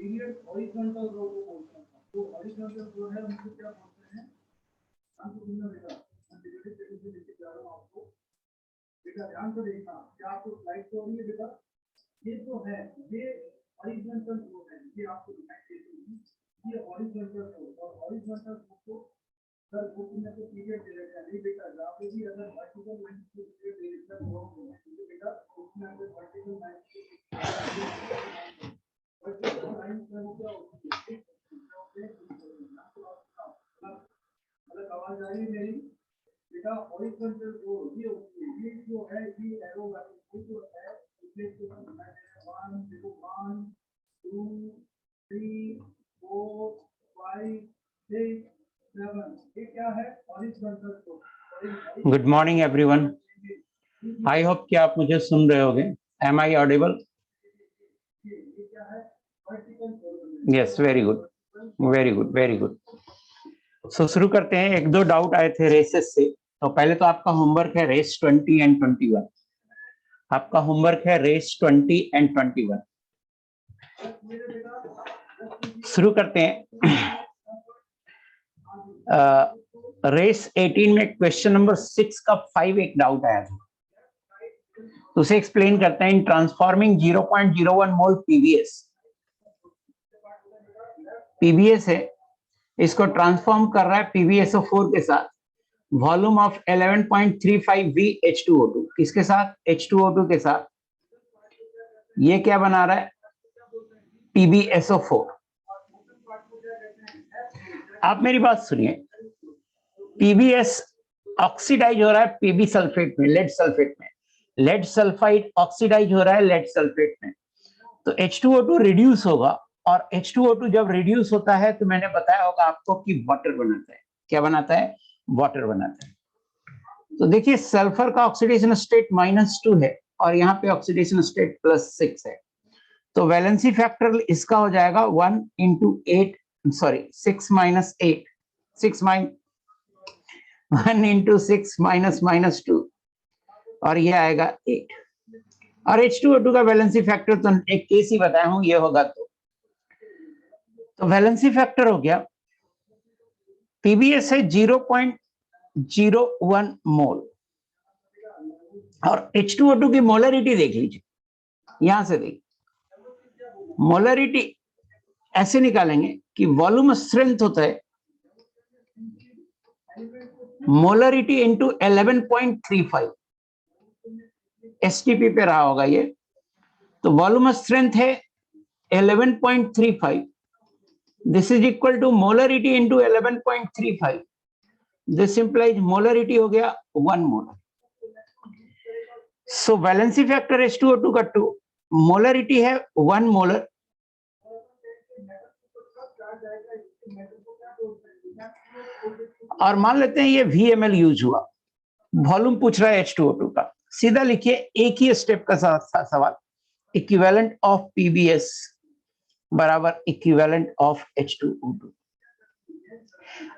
Period horizontal रो को बोलते हैं। तो हॉरिजॉन्टल जो है उनको क्या बोलते हैं? आपको सुनना बेटा, मैं डिटेल से लेके जा रहा हूं आपको। बेटा ध्यान से देखना, क्या आपको स्लाइड तो रही है बेटा? ये जो है ये हॉरिजॉन्टल रो है, ये आपको दिखाई देती है, ये हॉरिजॉन्टल रो। और हॉरिजॉन्टल रो को सर बुक में तो पीरियड दे रखा है, नहीं बेटा जहाँ पे भी अगर वर्टिकल लाइन की पीरियड दे रखा है वो होगा, क्योंकि बेटा उसमें अगर वर्टिकल लाइन क्या होती है, मतलब आवाज आ रही है मेरी बेटा? हॉरिजॉन्टल रो ये होती है, ये जो है ये एरो वाली वो जो है इसमें जो है 1 0 1 2 3 4 5 6 7, ये क्या है? Horizontal row. Good morning everyone, I hope कि आप मुझे सुन रहे होगे। Am I audible? Yes, very good very good very good. So शुरू करते हैं। एक दो डाउट आए थे रेसेस से। तो पहले तो आपका होमवर्क है रेस 20 एंड 21। आपका होमवर्क है रेस 20 एंड 21। शुरू करते हैं। रेस 18 में क्वेश्चन नंबर 6 का 5 एक डाउट आया था, तो उसे एक्सप्लेन करते हैं। इन ट्रांसफॉर्मिंग 0.01 मोल पीबीएस है, इसको ट्रांसफॉर्म कर रहा है PbSO4 के साथ। वॉल्यूम ऑफ 11.35 V H2O2, किसके साथ? H2O2 के साथ। ये क्या बना रहा है? PbSO4। आप मेरी बात सुनिए, PbS ऑक्सीडाइज हो रहा है पीबी सल्फेट में, लेड सल्फेट में। लेड सल्फाइड ऑक्सीडाइज हो रहा है लेड सल्फेट में, तो H2O2 रिड्यूस होगा। और H2O2 जब रिड्यूस होता है तो मैंने बताया होगा आपको कि वाटर बनाता है। क्या बनाता है? वाटर बनाता है। तो देखिए सल्फर का ऑक्सीडेशन स्टेट -2 है और यहाँ पे ऑक्सीडेशन स्टेट +6 है, तो वैलेंसी फैक्टर इसका हो जाएगा 1 × 8 सॉरी 6 - 8 6 - 1 × 6 - -2 और ये आएगा 8। और H2O2 का वैलेंसी फैक्टर तो एक केस ही बताया हूं, ये होगा तो वैलेंसी फैक्टर हो गया। PbS है 0.01 मोल और H2O2 की मोलरिटी देख लीजिए, यहां से देखिए मोलरिटी ऐसे निकालेंगे कि वॉल्यूम स्ट्रेंथ होता है मोलरिटी इंटू 11.35 STP पे रहा होगा ये। तो वॉल्यूम स्ट्रेंथ है 11.35, this is equal to molarity into 11.35, this implies molarity हो गया 1 मोलर। सो वैलेंसी फैक्टर H2O2 का 2, मोलरिटी है 1 मोलर। और मान लेते हैं ये VML यूज हुआ, वॉल्यूम पूछ रहा है H2O2 का। सीधा लिखिए, एक ही स्टेप का सवाल, इक्विवेलेंट ऑफ PbS बराबर इक्विवेलेंट ऑफ H2O2।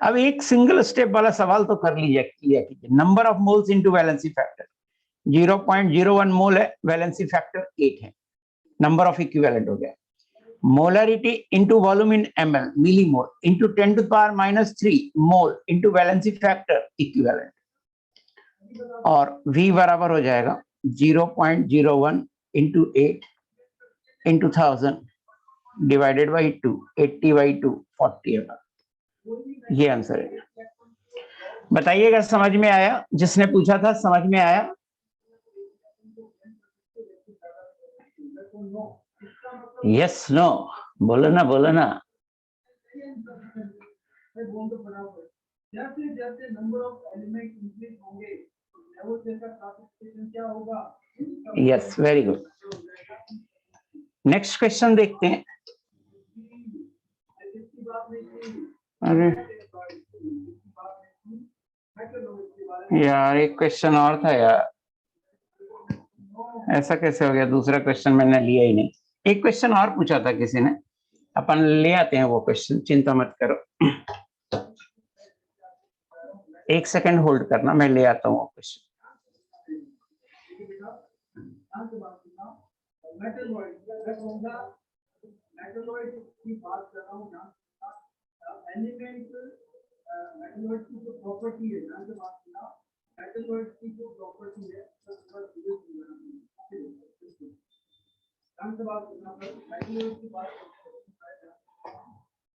अब एक सिंगल स्टेप वाला सवाल तो कर लिया कीजिए। Number of moles into valency factor 0.01 मोल है, वैलेंसी फैक्टर 8 है, नंबर ऑफ इक्विवेलेंट हो गया। मोलरिटी इंटू वॉल्यूम इन ml millimole into 10⁻³ mole into valency factor equivalent, और V बराबर हो जाएगा 0.01 into 8 into 1000 divided by 2, 80/2 40 ml। ये आंसर है। बताइएगा समझ में आया? जिसने पूछा था समझ में आया? यस नो बोलो ना, बोलो ना। जैसे नंबर ऑफ एलिमेंट इंक्रीज होंगे तो का क्लासिफिकेशन क्या होगा? Yes, very good. Next question देखते हैं। अरे यार एक क्वेश्चन और था यार, ऐसा कैसे हो गया? दूसरा क्वेश्चन मैंने लिया ही नहीं। एक क्वेश्चन और पूछा था किसी ने, अपन ले आते हैं वो क्वेश्चन, चिंता मत करो। एक सेकंड होल्ड करना, मैं ले आता हूँ वो क्वेश्चन। मेटलॉइड की बात कर रहा हूँ यहाँ, एलिमेंट मेटलॉइड की जो प्रॉपर्टी है, यहाँ से बात किया मेटलॉइड की जो प्रॉपर्टी है, यहाँ से बात करना मेटलॉइड की बात,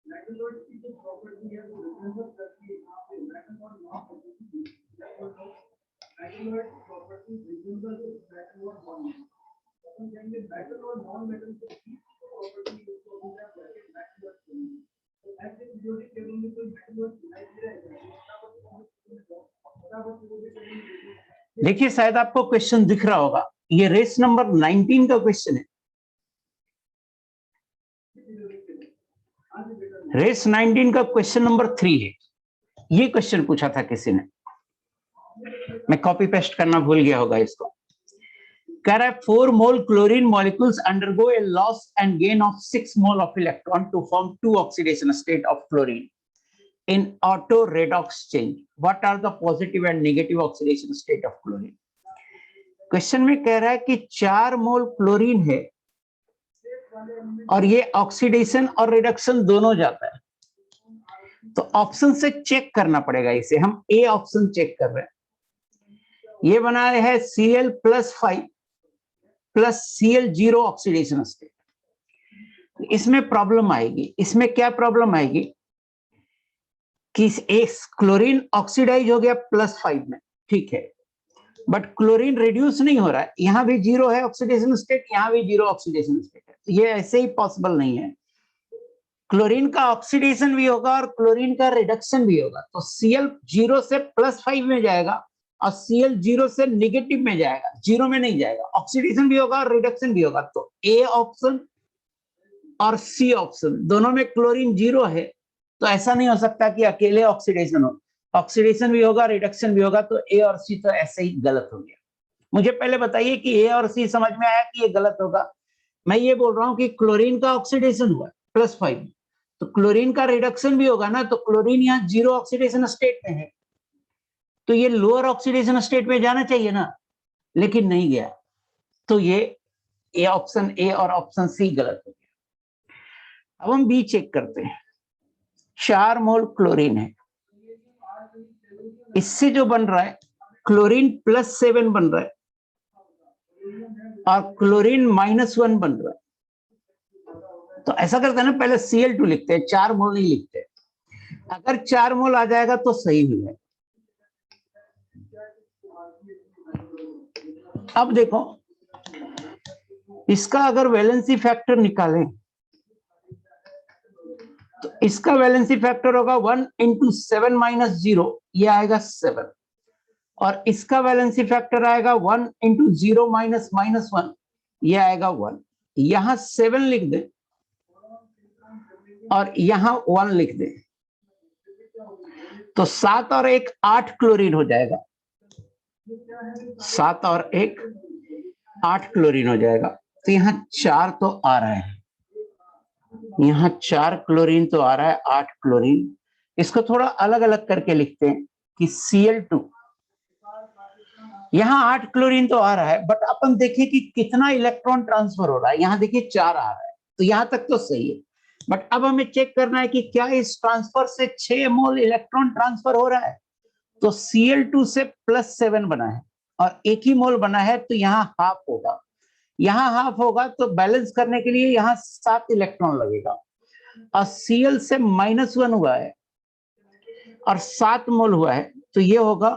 मेटलॉइड की जो प्रॉपर्टी है वो रिप्रेजेंट करती है यहाँ पे मेटल और non metalloid property represent metal और नॉन मेटल, हम कहेंगे मेटल और नॉन मेटल के बीच प्रॉपर्टी इसको हम क्या कहते हैं मेटलॉइड कहेंगे। तो ऐसे पीरियोडिक टेबल में कोई मेटलॉइड दिखाई दे रहा है, देखिए शायद आपको क्वेश्चन दिख रहा होगा, ये रेस नंबर 19 का क्वेश्चन है। रेस 19 का क्वेश्चन नंबर 3 है। ये क्वेश्चन पूछा था किसी ने, मैं कॉपी पेस्ट करना भूल गया होगा इसको। कह रहा है 4 mole chlorine molecules undergo a loss and gain of 6 mole of electron to form 2 oxidation state of chlorine in auto redox change. What are the positive and negative oxidation state of chlorine? Question में कह रहा है कि 4 mole chlorine है और ये oxidation और reduction दोनों जाता है, तो ऑप्शन से चेक करना पड़ेगा इसे। हम ए ऑप्शन चेक कर रहे हैं। ये बना है Cl+5 plus Cl0 oxidation state. इसमें प्रॉब्लम आएगी। इसमें क्या प्रॉब्लम आएगी कि एक क्लोरीन ऑक्सीडाइज हो गया +5 में, ठीक है, बट क्लोरीन रिड्यूस नहीं हो रहा है। यहां भी 0 है ऑक्सीडेशन स्टेट, यहां भी 0 ऑक्सीडेशन स्टेट है, तो ये ऐसे ही पॉसिबल नहीं है। क्लोरीन का ऑक्सीडेशन भी होगा और क्लोरीन का रिडक्शन भी होगा, तो Cl 0 से +5 में जाएगा और Cl 0 से नेगेटिव में जाएगा, 0 में नहीं जाएगा। ऑक्सीडेशन भी होगा और रिडक्शन भी होगा, तो ए ऑप्शन और सी ऑप्शन दोनों में क्लोरीन 0 है, तो ऐसा नहीं हो सकता कि अकेले ऑक्सीडेशन हो। ऑक्सीडेशन भी होगा, रिडक्शन भी होगा, तो ए और सी तो ऐसे ही गलत हो गया। मुझे पहले बताइए कि ए और सी समझ में आया कि ये गलत होगा। मैं ये बोल रहा हूं कि क्लोरीन का ऑक्सीडेशन हुआ +5, तो क्लोरीन का रिडक्शन भी होगा ना, तो क्लोरीन यहाँ 0 ऑक्सीडेशन स्टेट में है, तो ये लोअर ऑक्सीडेशन स्टेट में जाना चाहिए ना, लेकिन नहीं गया, तो ये ऑप्शन ए और ऑप्शन सी गलत हो गया। अब हम बी चेक करते हैं। 4 मोल क्लोरीन है, इससे जो बन रहा है क्लोरीन +7 बन रहा है और क्लोरीन -1 बन रहा है। तो ऐसा करते हैं ना, पहले Cl2 लिखते हैं, 4 मोल नहीं लिखते। अगर 4 मोल आ जाएगा तो सही भी है। अब देखो, इसका अगर वैलेंसी फैक्टर निकालें तो इसका वैलेंसी फैक्टर होगा 1 × 7 - 0, ये आएगा 7, और इसका वैलेंसी फैक्टर आएगा 1 × 0 - -1, ये आएगा 1। यहां 7 लिख दे और यहां 1 लिख दे, तो 7 और 1 8 क्लोरीन हो जाएगा। 7 और 1 8 क्लोरीन हो जाएगा, तो यहाँ 4 तो आ रहा है, यहाँ 4 क्लोरीन तो आ रहा है, 8 क्लोरीन। इसको थोड़ा अलग अलग करके लिखते हैं कि Cl2, यहाँ 8 क्लोरीन तो आ रहा है, बट अपन देखिए कि कितना इलेक्ट्रॉन ट्रांसफर हो रहा है। यहाँ देखिए 4 आ रहा है, तो यहाँ तक तो सही है, बट अब हमें चेक करना है कि क्या इस ट्रांसफर से 6 मोल इलेक्ट्रॉन ट्रांसफर हो रहा है। तो Cl2 से +7 बना है और 1 ही मोल बना है, तो यहाँ हाफ होगा। यहाँ हाफ होगा तो बैलेंस करने के लिए यहाँ 7 इलेक्ट्रॉन लगेगा, और Cl से -1 हुआ है और 7 मोल हुआ है, तो ये होगा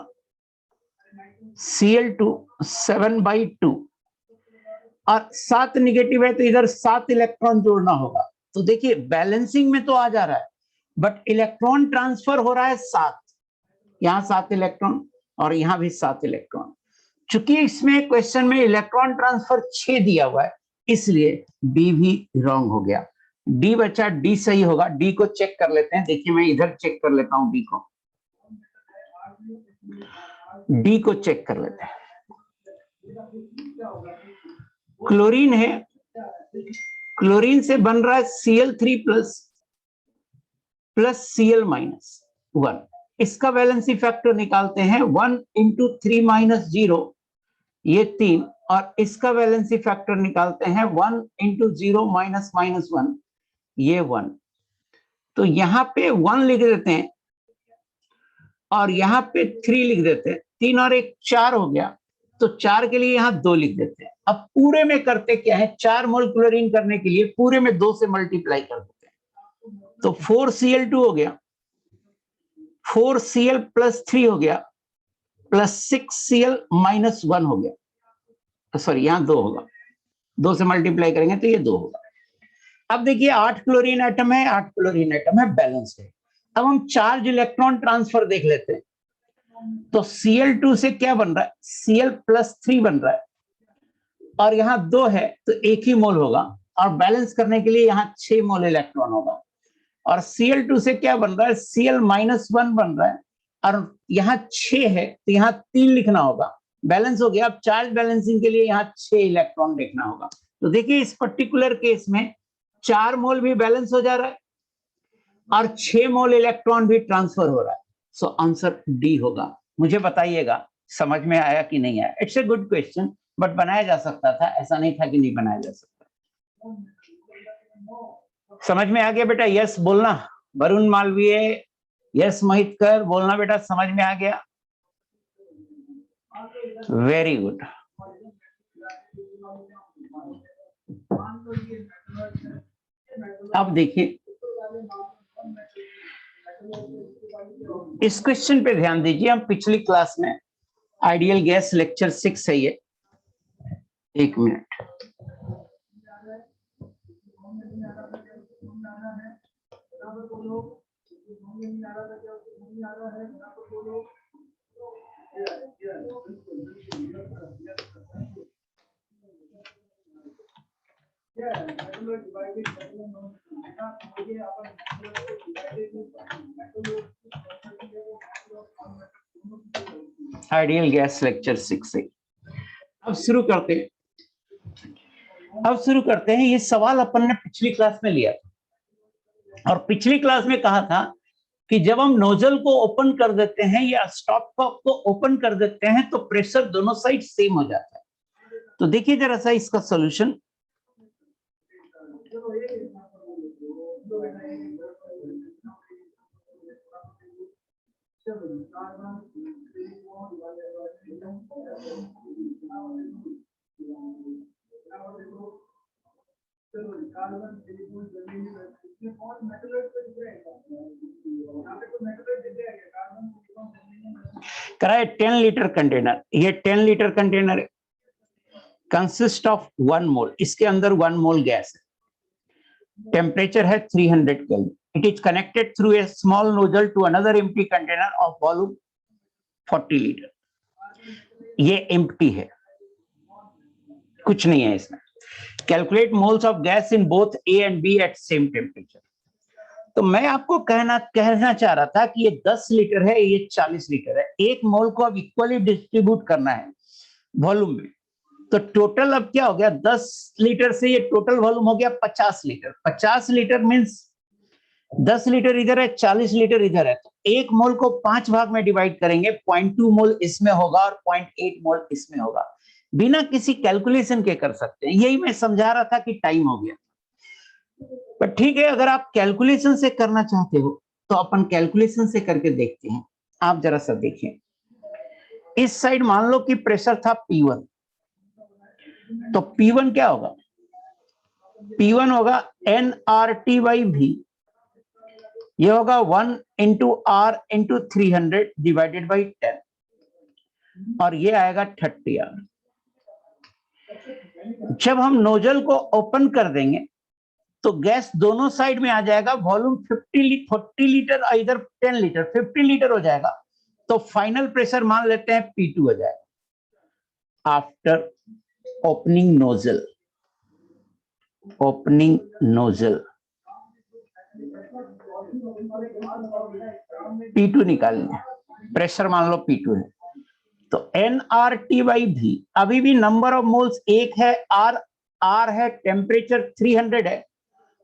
Cl2 7/2, और 7 निगेटिव है तो इधर 7 इलेक्ट्रॉन जोड़ना होगा। तो देखिए बैलेंसिंग में तो आ जा रहा है, बट इलेक्ट्रॉन ट्रांसफर हो रहा है 7, यहाँ 7 इलेक्ट्रॉन और यहाँ भी 7 इलेक्ट्रॉन। चूंकि इसमें क्वेश्चन में इलेक्ट्रॉन ट्रांसफर 6 दिया हुआ है, इसलिए डी भी रॉन्ग हो गया। डी बचा, डी सही होगा। डी को चेक कर लेते हैं। देखिए मैं इधर चेक कर लेता हूं, डी को चेक कर लेते हैं। क्लोरीन है, क्लोरीन से बन रहा है Cl3 प्लस Cl-1। इसका वैलेंसी फैक्टर निकालते हैं, 1 × 3 - 0, ये 3, और इसका वैलेंसी फैक्टर निकालते हैं 1 इंटू 0 माइनस माइनस 1, ये 1, तो यहाँ पे 1 लिख देते हैं और यहाँ पे 3 लिख देते हैं, 3 और 1 4 हो गया, तो 4 के लिए यहाँ 2 लिख देते हैं। अब पूरे में करते क्या है, 4 मोल क्लोरीन करने के लिए पूरे में 2 से मल्टीप्लाई कर देते हैं, तो 4Cl2 हो गया, 4Cl प्लस 3 हो गया, प्लस 6Cl माइनस 1 हो गया, सॉरी यहाँ 2 होगा, 2 से मल्टीप्लाई करेंगे तो ये 2 होगा। अब देखिए 8 क्लोरीन एटम है, 8 क्लोरीन एटम है, बैलेंस है। अब हम चार्ज इलेक्ट्रॉन ट्रांसफर देख लेते हैं, तो Cl2 से क्या बन रहा है, Cl प्लस 3 बन रहा है, और यहाँ 2 है तो 1 ही मोल होगा, और बैलेंस करने के लिए यहाँ 6 मोल इलेक्ट्रॉन होगा। और Cl2 से क्या बन रहा है, Cl माइनस 1 बन रहा है, और यहाँ 6 है तो यहाँ 3 लिखना होगा, बैलेंस हो गया। अब चार्ज बैलेंसिंग के लिए यहाँ 6 इलेक्ट्रॉन देखना होगा। तो देखिए इस पर्टिकुलर केस में 4 मोल भी बैलेंस हो जा रहा है और 6 मोल इलेक्ट्रॉन भी ट्रांसफर हो रहा है। सो आंसर डी होगा। मुझे बताइएगा समझ में आया कि नहीं आया। It's a good question, but बनाया जा सकता था, ऐसा नहीं था कि नहीं बनाया जा सकता। समझ में आ गया बेटा? यस बोलना। वरुण मालवीय, यस महितकर बोलना बेटा, समझ में आ गया? Very good. अब देखिए इस क्वेश्चन पे ध्यान दीजिए। हम पिछली क्लास में आइडियल गैस लेक्चर 6 है ये, एक मिनट, आइडियल गैस लेक्चर 6 से अब शुरू करते हैं। ये सवाल अपन ने पिछली क्लास में लिया था, और पिछली क्लास में कहा था कि जब हम नोजल को ओपन कर देते हैं या स्टॉप कॉक को ओपन कर देते हैं तो प्रेशर दोनों साइड सेम हो जाता है। तो देखिए जरा सा इसका सॉल्यूशन। कराए 10 लीटर कंटेनर, ये 10 लीटर कंटेनर है, कंसिस्ट ऑफ 1 मोल, इसके अंदर 1 मोल गैस है, टेम्परेचर है 300 kelvin. It is connected through a small nozzle to another empty container of volume 40 litre. ये एम्प्टी है, कुछ नहीं है इसमें। Calculate moles of gas in both A and B at same temperature. तो मैं आपको कहना चाह रहा था कि ये 10 लीटर है, ये 40 लीटर है, एक मोल को अब इक्वली डिस्ट्रीब्यूट करना है वॉल्यूम में। तो टोटल अब क्या हो गया, 10 लीटर से ये टोटल वॉल्यूम हो गया 50 लीटर। 50 लीटर मीन्स 10 लीटर इधर है, 40 लीटर इधर है, तो एक मोल को 5 भाग में डिवाइड करेंगे, 0.2 मोल इसमें होगा और 0.8 मोल इसमें होगा। बिना किसी कैलकुलेशन के कर सकते हैं, यही मैं समझा रहा था कि टाइम हो गया। पर ठीक है, अगर आप कैलकुलेशन से करना चाहते हो तो अपन कैलकुलेशन से करके देखते हैं। आप जरा सा देखिए, इस साइड मान लो कि प्रेशर था P1, तो P1 क्या होगा, P1 होगा nRT/V, ये होगा 1 into R into 300 divided by 10, और ये आएगा 30R। जब हम नोजल को ओपन कर देंगे तो गैस दोनों साइड में आ जाएगा, वॉल्यूम 40 लीटर और इधर 10 लीटर, 50 लीटर हो जाएगा। तो फाइनल प्रेशर मान लेते हैं P2 हो जाएगा आफ्टर ओपनिंग नोजल। P2 निकालेंगे, प्रेशर मान लो P2 है, तो nRT/V, अभी भी नंबर ऑफ मोल्स एक है, R है, टेम्परेचर 300 है,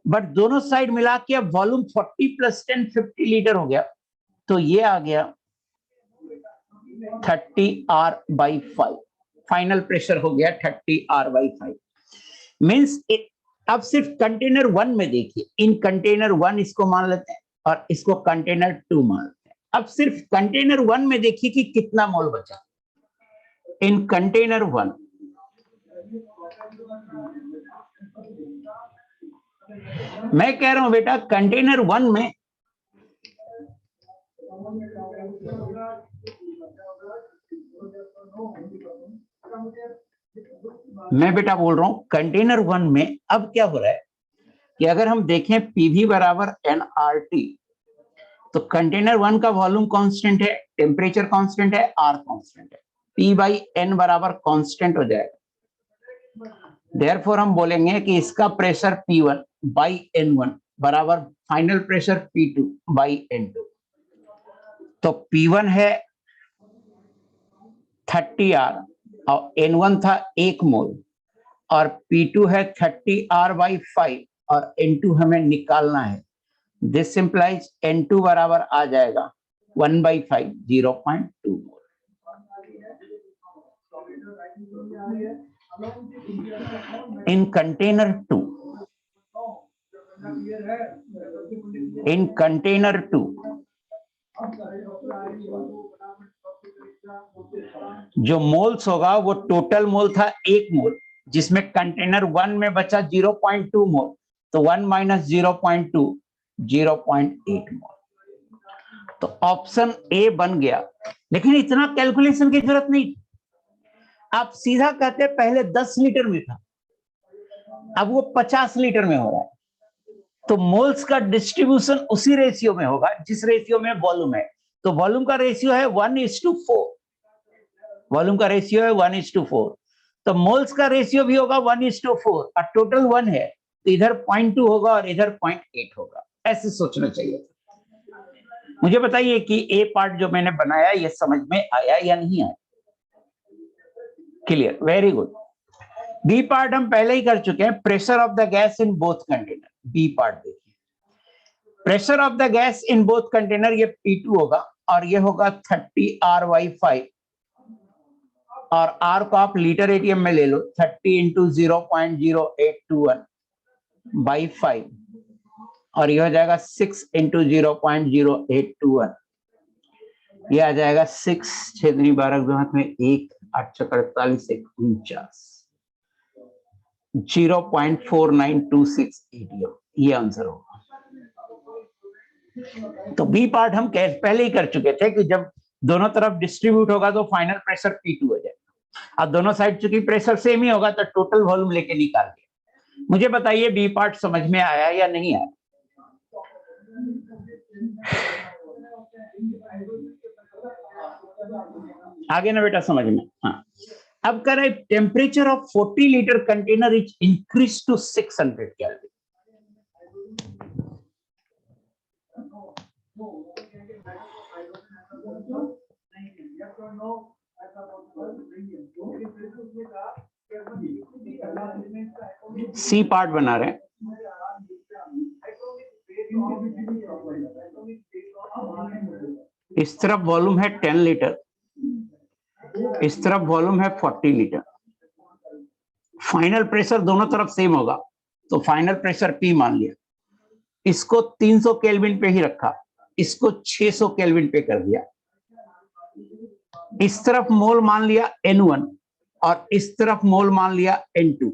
बट दोनों साइड मिला के अब वॉल्यूम 40 प्लस 10 50 लीटर हो गया, तो ये आ गया 30R/5। फाइनल प्रेशर हो गया 30R/5 मीन्स अब सिर्फ कंटेनर 1 में देखिए, इन कंटेनर 1 इसको मान लेते हैं और इसको कंटेनर 2 मान लेते हैं। अब सिर्फ कंटेनर 1 में देखिए कि कितना मोल बचा इन कंटेनर 1। मैं कह रहा हूं बेटा कंटेनर 1 में मैं बेटा बोल रहा हूं कंटेनर 1 में अब क्या हो रहा है कि अगर हम देखें पीवी बराबर एनआरटी, तो कंटेनर 1 का वॉल्यूम कांस्टेंट है, टेम्परेचर कांस्टेंट है, आर कांस्टेंट है, पी बाई एन बराबर कांस्टेंट हो जाएगा। देयरफॉर हम बोलेंगे कि इसका प्रेशर P1 बाई N1 बराबर final pressure P2 by N2। तो P1 है 30R और N1 था 1 मोल और P2 है 30R/5 और N2 हमें निकालना है। दिस इंप्लाइज N2 बराबर आ जाएगा 1/5 0.2 मोल। In container 2, जो मोल्स होगा वो टोटल मोल था 1 मोल, जिसमें कंटेनर 1 में बचा 0.2 मोल, तो 1 माइनस 0.2 0.8 मोल। तो ऑप्शन ए बन गया। लेकिन इतना कैलकुलेशन की जरूरत नहीं, आप सीधा कहते पहले 10 लीटर में था, अब वो 50 लीटर में हो रहा है, तो मोल्स का डिस्ट्रीब्यूशन उसी रेशियो में होगा जिस रेशियो में वॉल्यूम है। तो वॉल्यूम का रेशियो है 1:4, वॉल्यूम का रेशियो है 1:4, तो मोल्स का रेशियो भी होगा 1:4 और टोटल 1 है, तो इधर 0.2 होगा और इधर 0.8 होगा। ऐसे सोचना चाहिए। मुझे बताइए कि ए पार्ट जो मैंने बनाया ये समझ में आया या नहीं आया? Clear, very good. B part हम पहले ही कर चुके हैं, pressure of the gas in both container. B part देखिए, pressure of the gas in both container ये P2 होगा और ये होगा 30R/5 और R को आप लीटर एटीएम में ले लो, 30 इंटू 0.0821 बाई 5 और ये हो जाएगा 6 इंटू 0.0821, ये आ जाएगा 6 6 दूनी 12 हाथ में 1 8 6 48 49 0.4926 ATM, ये आंसर होगा। तो बी पार्ट हम पहले ही कर चुके थे कि जब दोनों तरफ डिस्ट्रीब्यूट होगा तो फाइनल प्रेशर P2 हो जाएगा। अब दोनों साइड चूंकि प्रेशर सेम ही होगा तो टोटल वॉल्यूम लेके निकाल दिया। मुझे बताइए बी पार्ट समझ में आया या नहीं आया? आगे ना बेटा समझ में। हाँ, अब करें temperature of 40 litre container is increase to 600 kelvin. C part बना रहे हैं। इस तरफ वॉल्यूम है 10 लीटर, इस तरफ वॉल्यूम है 40 लीटर। फाइनल प्रेशर दोनों तरफ सेम होगा तो फाइनल प्रेशर P मान लिया, इसको 300 केल्विन पे ही रखा, इसको 600 केल्विन पे कर दिया। इस तरफ मोल मान लिया N1 और इस तरफ मोल मान लिया N2।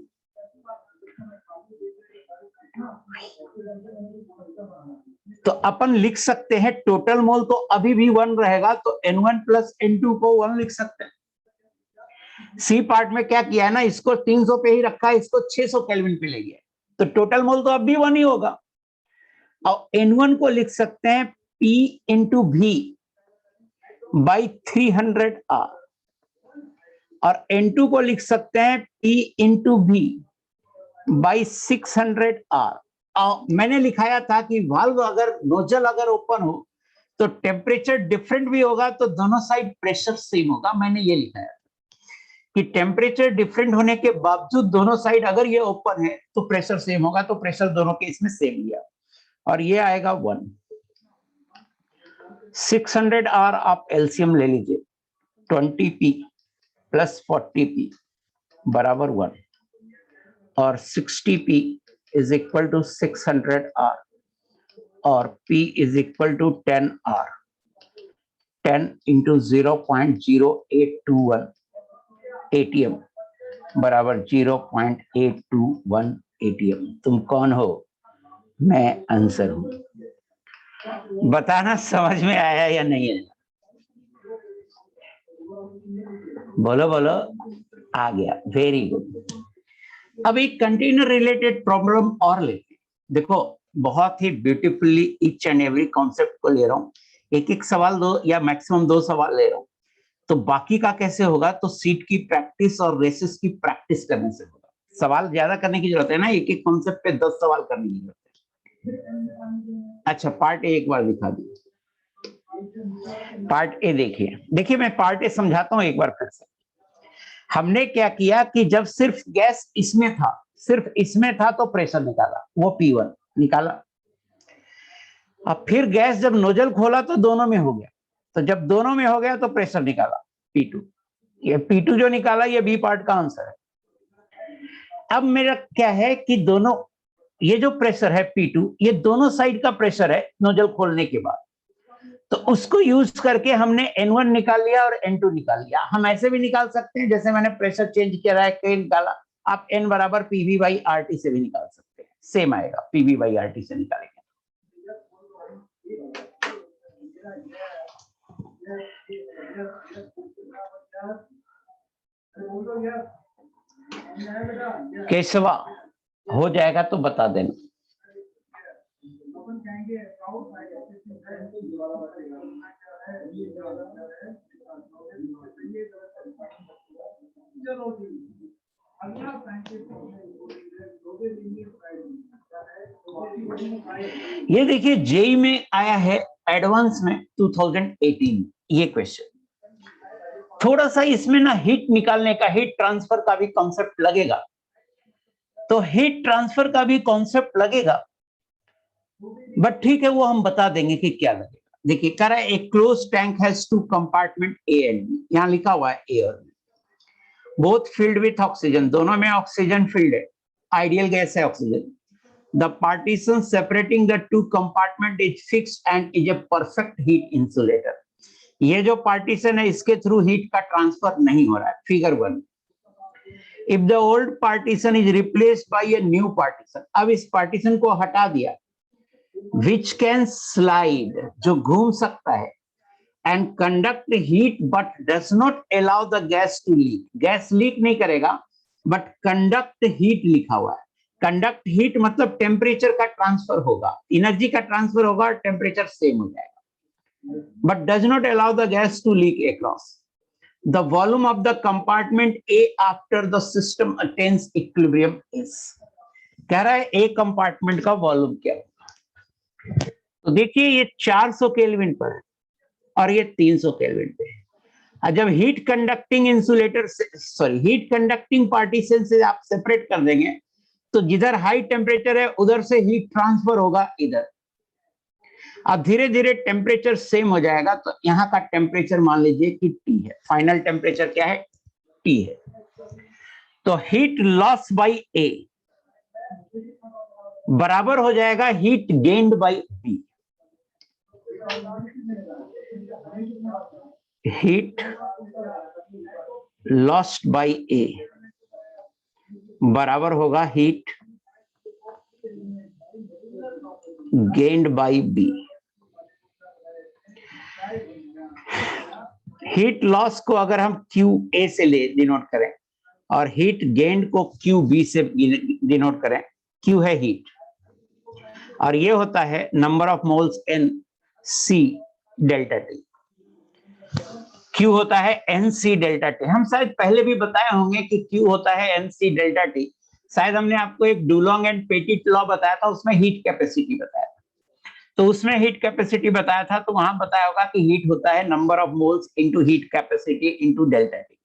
तो अपन लिख सकते हैं टोटल मोल तो अभी भी 1 रहेगा, तो N1 प्लस N2 को 1 लिख सकते हैं। सी पार्ट में क्या किया है ना, इसको 300 पे ही रखा है, इसको 600 केल्विन पे ले गया, तो टोटल मोल तो अब भी 1 ही होगा। और N1 को लिख सकते हैं P into V by 300R और N2 को लिख सकते हैं P into V by 600R। मैंने लिखाया था कि वाल्व अगर नोजल अगर ओपन हो तो टेम्परेचर डिफरेंट भी होगा तो दोनों साइड प्रेशर सेम होगा। मैंने ये लिखाया कि टेम्परेचर डिफरेंट होने के बावजूद दोनों साइड अगर ये ओपन है तो प्रेशर सेम होगा, तो प्रेशर दोनों केस में सेम लिया और ये आएगा 1। 600R आप एलसीएम ले लीजिए, 20P प्लस 40p बराबर 1 और 60p is equal to 600R और p is equal to 10R। 10 इंटू 0.0821 ATM बराबर 0.821 ATM। तुम कौन हो? मैं आंसर हूं। बताना समझ में आया या नहीं आया? बोलो बोलो। आ गया, वेरी गुड। अब एक कंटेनर रिलेटेड प्रॉब्लम और लेते हैं। देखो बहुत ही beautifully each and every concept को ले रहा हूं, एक एक सवाल दो या मैक्सिमम 2 सवाल ले रहा हूं। तो बाकी का कैसे होगा? तो सीट की प्रैक्टिस और रेसेस की प्रैक्टिस करने से होगा। सवाल ज्यादा करने की जरूरत है ना, एक एक कॉन्सेप्ट पे 10 सवाल करने की जरूरत है। अच्छा पार्ट ए एक बार दिखा दी। पार्ट ए देखिए मैं पार्ट ए समझाता हूं एक बार फिर से। हमने क्या किया कि जब सिर्फ गैस इसमें था, सिर्फ इसमें था तो प्रेशर निकाला, वो P1 निकाला। अब फिर गैस जब नोजल खोला तो दोनों में हो गया, तो जब दोनों में हो गया तो प्रेशर निकाला P2। ये P2 जो निकाला ये बी पार्ट का आंसर है। अब मेरा क्या है कि दोनों, ये जो प्रेशर है P2 ये दोनों साइड का प्रेशर है नोजल खोलने के बाद, तो उसको यूज करके हमने N1 निकाल लिया और N2 निकाल लिया। हम ऐसे भी निकाल सकते हैं जैसे मैंने प्रेशर चेंज किया है, K निकाला, आप N बराबर PV बाई RT से भी निकाल सकते हैं, सेम आएगा, PV बाई RT से निकालेंगे। केशवा हो जाएगा तो बता देना। ये देखिए जेई में आया है एडवांस में 2018 ये क्वेश्चन। थोड़ा सा इसमें ना हीट निकालने का, हीट ट्रांसफर का भी कॉन्सेप्ट लगेगा, तो हीट ट्रांसफर का भी कॉन्सेप्ट लगेगा, बट ठीक है वो हम बता देंगे कि क्या लगेगा। देखिए कह रहा है a close tank has two compartment A and B, यहां लिखा हुआ है ए और B, both filled with oxygen, दोनों में ऑक्सीजन फिल्ड है, आइडियल गैस है oxygen. The partition separating the two compartment is fixed and is a perfect heat insulator. ये जो पार्टीशन है इसके थ्रू हीट का ट्रांसफर नहीं हो रहा है, figure 1। If the old partition is replaced by a new partition, अब इस पार्टीशन को हटा दिया, which can slide, जो घूम सकता है, and conduct heat but does not allow the gas to leak, gas leak नहीं करेगा but conduct heat लिखा हुआ है। कंडक्ट हीट मतलब टेम्परेचर का ट्रांसफर होगा, एनर्जी का ट्रांसफर होगा और टेम्परेचर सेम हो जाएगा, but does not allow the gas to leak across the volume of the compartment A after the system attains equilibrium is. कह रहा है ए कंपार्टमेंट का वॉल्यूम क्या होगा। तो देखिए ये 400 केल्विन पर है और ये 300 केल्विन पे है। जब हीट कंडक्टिंग इंसुलेटर से, सॉरी हीट कंडक्टिंग पार्टीशन से आप सेपरेट कर देंगे तो जिधर हाई टेम्परेचर है उधर से हीट ट्रांसफर होगा इधर। अब धीरे धीरे टेम्परेचर सेम हो जाएगा, तो यहाँ का टेम्परेचर मान लीजिए कि T है, फाइनल टेम्परेचर क्या है? T है। तो हीट लॉस बाई A बराबर हो जाएगा heat gained by B। Heat lost by A बराबर होगा heat gained by B। Heat loss को अगर हम QA से ले डिनोट करें और हीट गेन्ड को QB से डिनोट करें, Q है हीट और ये होता है number of moles in C delta T, Q होता है NC डेल्टा T। हम शायद पहले भी बताए होंगे कि Q होता है NC डेल्टा T, शायद हमने आपको एक डुलोंग एंड पेटिट लॉ बताया था, उसमें हीट कैपेसिटी बताया था। तो उसमें हीट कैपेसिटी बताया था, तो वहां बताया होगा कि हीट होता है number of moles into heat capacity into delta T।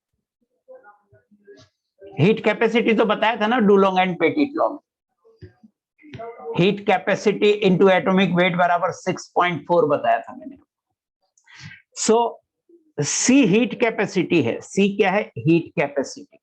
Heat capacity तो बताया था ना डुलोंग एंड पेटिट लॉ में, heat capacity into atomic weight बराबर 6.4 बताया था मैंने। सो सी हीट कैपेसिटी है, सी क्या है, heat capacity.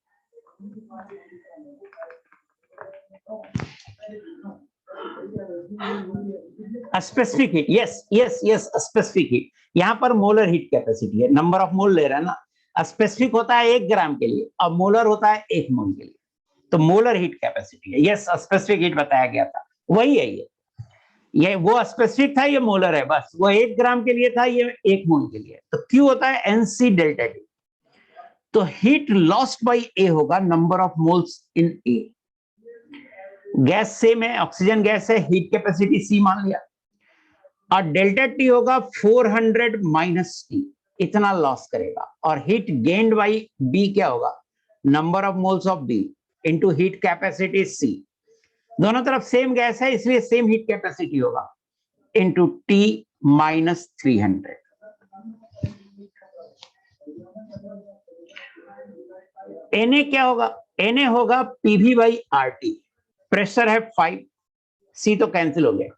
Specific heat, yes yes yes, specific heat. यहां पर मोलर हीट कैपेसिटी है, नंबर ऑफ मोल ले रहा है ना। स्पेसिफिक होता है 1 ग्राम के लिए और मोलर होता है 1 मोल के लिए, तो मोलर हीट कैपेसिटी है। यस, स्पेसिफिक हीट बताया गया था, वही है ये वो स्पेसिफिक था, ये मोलर है, बस वो 1 ग्राम के लिए था, ये 1 मोल के लिए। तो क्यू होता है एनसी डेल्टा टी। तो हीट लॉस्ट बाय ए होगा number of moles in A. Gas same है, ऑक्सीजन गैस है, हीट कैपेसिटी सी मान लिया, और डेल्टा टी होगा 400 माइनस टी, इतना लॉस करेगा। और हीट गेन्ड बाई बी क्या होगा, number of moles of B into heat capacity C. दोनों तरफ सेम गैस है इसलिए सेम हीट कैपेसिटी होगा, इंटू टी माइनस 300। Na क्या होगा, Na होगा PV by R T. Pressure है 5, सी तो कैंसिल हो गया,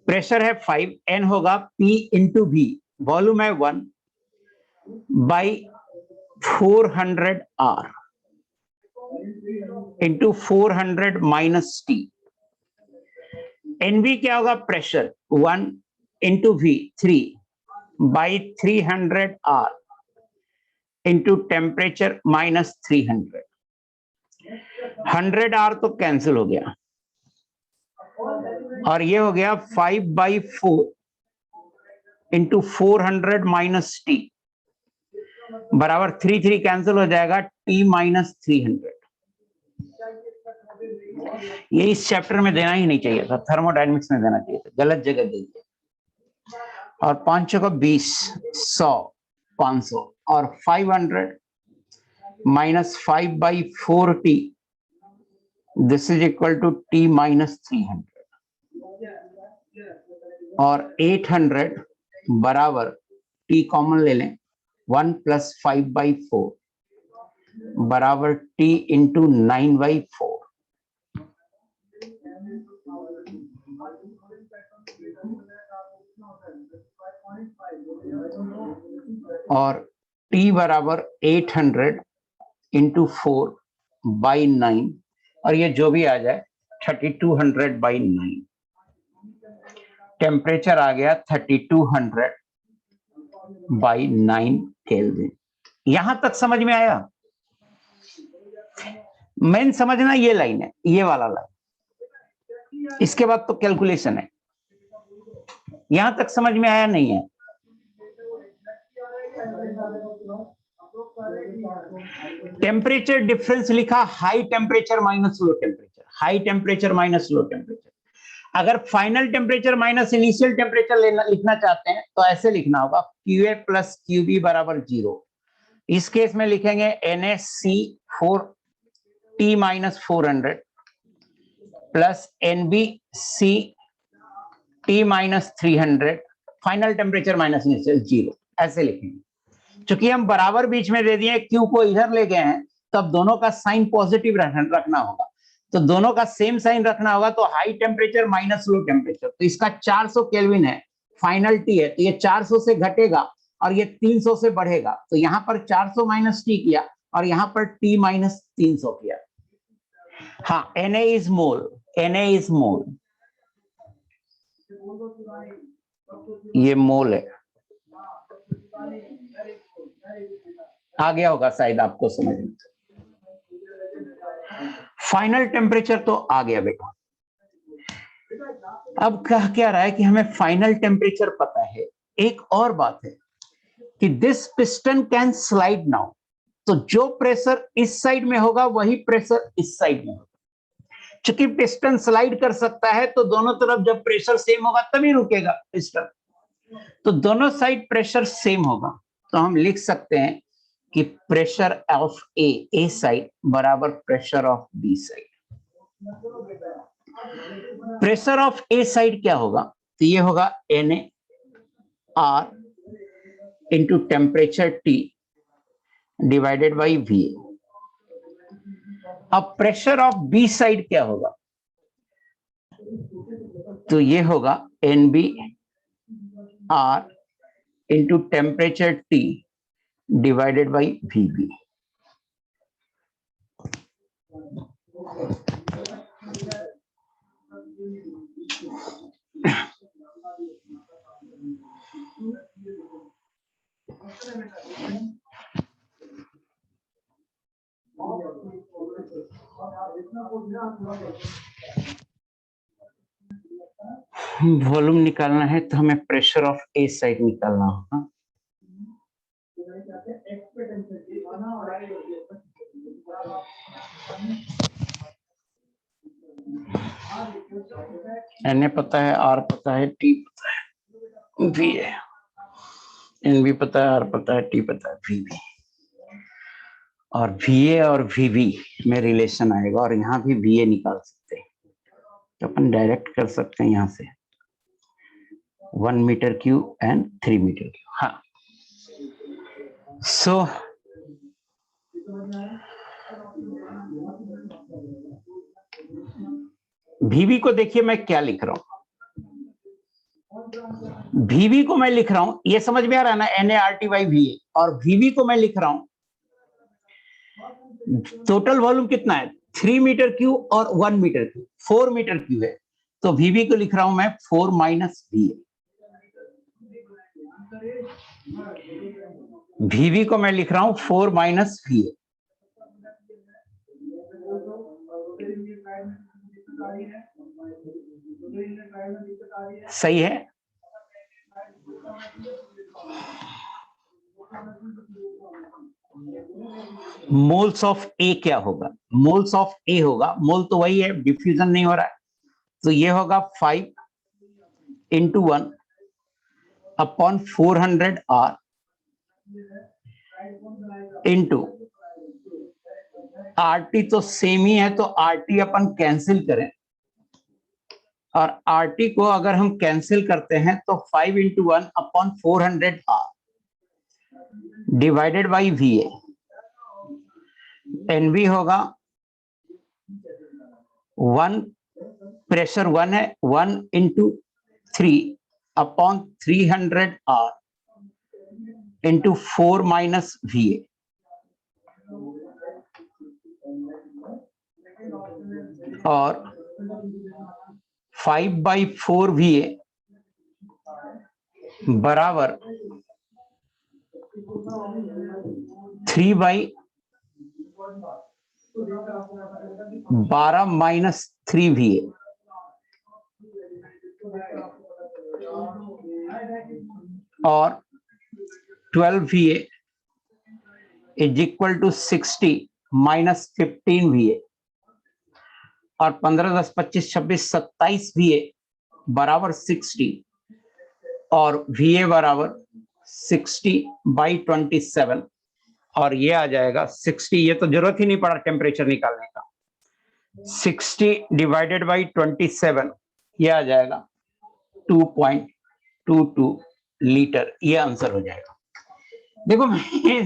प्रेशर है 5, N होगा P इंटू V, वॉल्यूम है 1 by 400 R into 400 minus T. NV क्या होगा, pressure 1 into V 3 by 300 R into temperature minus 300। 100 R तो कैंसिल हो गया, और ये हो गया 5/4 इंटू 400 माइनस टी बराबर 3 कैंसिल हो जाएगा, टी माइनस 300। ये इस चैप्टर में देना ही नहीं चाहिए था, थर्मोडायनेमिक्स में देना चाहिए था, गलत जगह दे दिया। और 5 को 20, 100, 500 और 500 minus 5/4 T, this is equal to T minus 300। और 800 बराबर टी कॉमन ले लें, 1 प्लस 5/4 बराबर टी इंटू 9/4। और टी बराबर 800 इंटू 4/9, और ये जो भी आ जाए 3200/9। टेम्परेचर आ गया 3200/9 केल्विन। यहां तक समझ में आया? मेन समझना ये लाइन है, ये वाला लाइन, इसके बाद तो कैलकुलेशन है। यहां तक समझ में आया नहीं है? टेम्परेचर डिफरेंस लिखा, high temperature minus low temperature, high temperature minus low temperature. अगर final temperature minus initial temperature लिखना चाहते हैं तो ऐसे लिखना होगा, QA प्लस QB बराबर 0। इस केस में लिखेंगे NaC4T minus 400 plus NbCT minus 300, final temperature minus initial 0, ऐसे लिखेंगे। चूंकि हम बराबर बीच में दे दिए, Q को इधर ले गए हैं, तब दोनों का साइन पॉजिटिव रखना होगा, तो दोनों का सेम साइन रखना होगा। तो high temperature minus low temperature, तो इसका 400 केल्विन है, फाइनल टी है, तो ये 400 से घटेगा और ये 300 से बढ़ेगा, तो यहां पर 400 माइनस टी किया और यहां पर टी माइनस 300 किया। हाँ, Na is mole, Na is mole, ये मोल है। आ गया होगा शायद आपको समझ में। फाइनल टेम्परेचर तो आ गया बेटा। अब क्या रहा है कि हमें फाइनल टेम्परेचर पता है। एक और बात है कि this piston can slide now, तो जो प्रेशर इस साइड में होगा वही प्रेशर इस साइड में होगा। चूंकि पिस्टन स्लाइड कर सकता है तो दोनों तरफ जब प्रेशर सेम होगा तभी रुकेगा पिस्टन, तो दोनों साइड प्रेशर सेम होगा। तो हम लिख सकते हैं कि प्रेशर ऑफ ए साइड बराबर pressure of B side. Pressure of A side क्या होगा, तो ये होगा Na R into temperature T divided by V। अब प्रेशर ऑफ बी साइड क्या होगा, तो ये होगा NB R into temperature T divided by VB. Volume निकालना है तो हमें प्रेशर ऑफ ए साइड निकालना होगा। एन ए पता है, आर पता है, टी पता है, वी है, एन बी पता है, आर पता है, टी पता है, वी बी। और वी ए और वी बी में रिलेशन आएगा और यहाँ भी वी ए निकाल सकते हैं, तो अपन डायरेक्ट कर सकते हैं यहाँ से 1 metre cube and 3 metre cube. हाँ, सो VB को देखिए मैं क्या लिख रहा हूं, VB को मैं लिख रहा हूं, ये समझ में आ रहा है ना, NaRT by VA, और VB को मैं लिख रहा हूं, टोटल वॉल्यूम कितना है 3 मीटर क्यूब और 1 मीटर क्यूब, 4 मीटर क्यूब है, तो VB को लिख रहा हूं मैं 4 माइनस VA। VB को मैं लिख रहा हूं 4 माइनस VA। सही है। मोल्स ऑफ ए क्या होगा, मोल्स ऑफ ए होगा, मोल तो वही है, डिफ्यूजन नहीं हो रहा है, तो ये होगा 5 into 1 upon 400 R into RT, तो सेम ही है तो आरटी अपन कैंसिल करें, और आरटी को अगर हम कैंसिल करते हैं तो 5 into 1 upon 400 R divided by V A. NV होगा 1, प्रेशर 1 है, 1 into 3 upon 300 R into 4 minus V A, और 5/4 वी ए बराबर 3/12 माइनस 3 वी ए, और 12 V A is equal to 60 minus 15 V A, और 15 10 25 26 27 वी ए बराबर 60, और V A बराबर 60/27, और ये आ जाएगा 60, ये तो जरूरत ही नहीं पड़ा टेम्परेचर निकालने का, 60 डिवाइडेड बाई 27, ये आ जाएगा 2.22 लीटर, ये आंसर हो जाएगा। देखो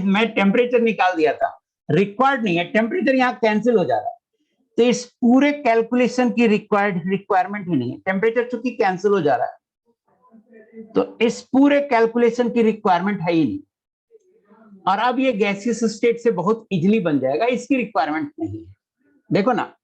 मैं टेम्परेचर निकाल दिया था, रिक्वायर्ड नहीं है, टेम्परेचर यहाँ कैंसिल हो जा रहा है, तो इस पूरे कैलकुलेशन की रिक्वायरमेंट ही नहीं है, टेम्परेचर चूंकि कैंसिल हो जा रहा है तो इस पूरे कैलकुलेशन की रिक्वायरमेंट है ही नहीं, और अब ये गैसियस स्टेट से बहुत इजीली बन जाएगा, इसकी रिक्वायरमेंट नहीं है। देखो ना,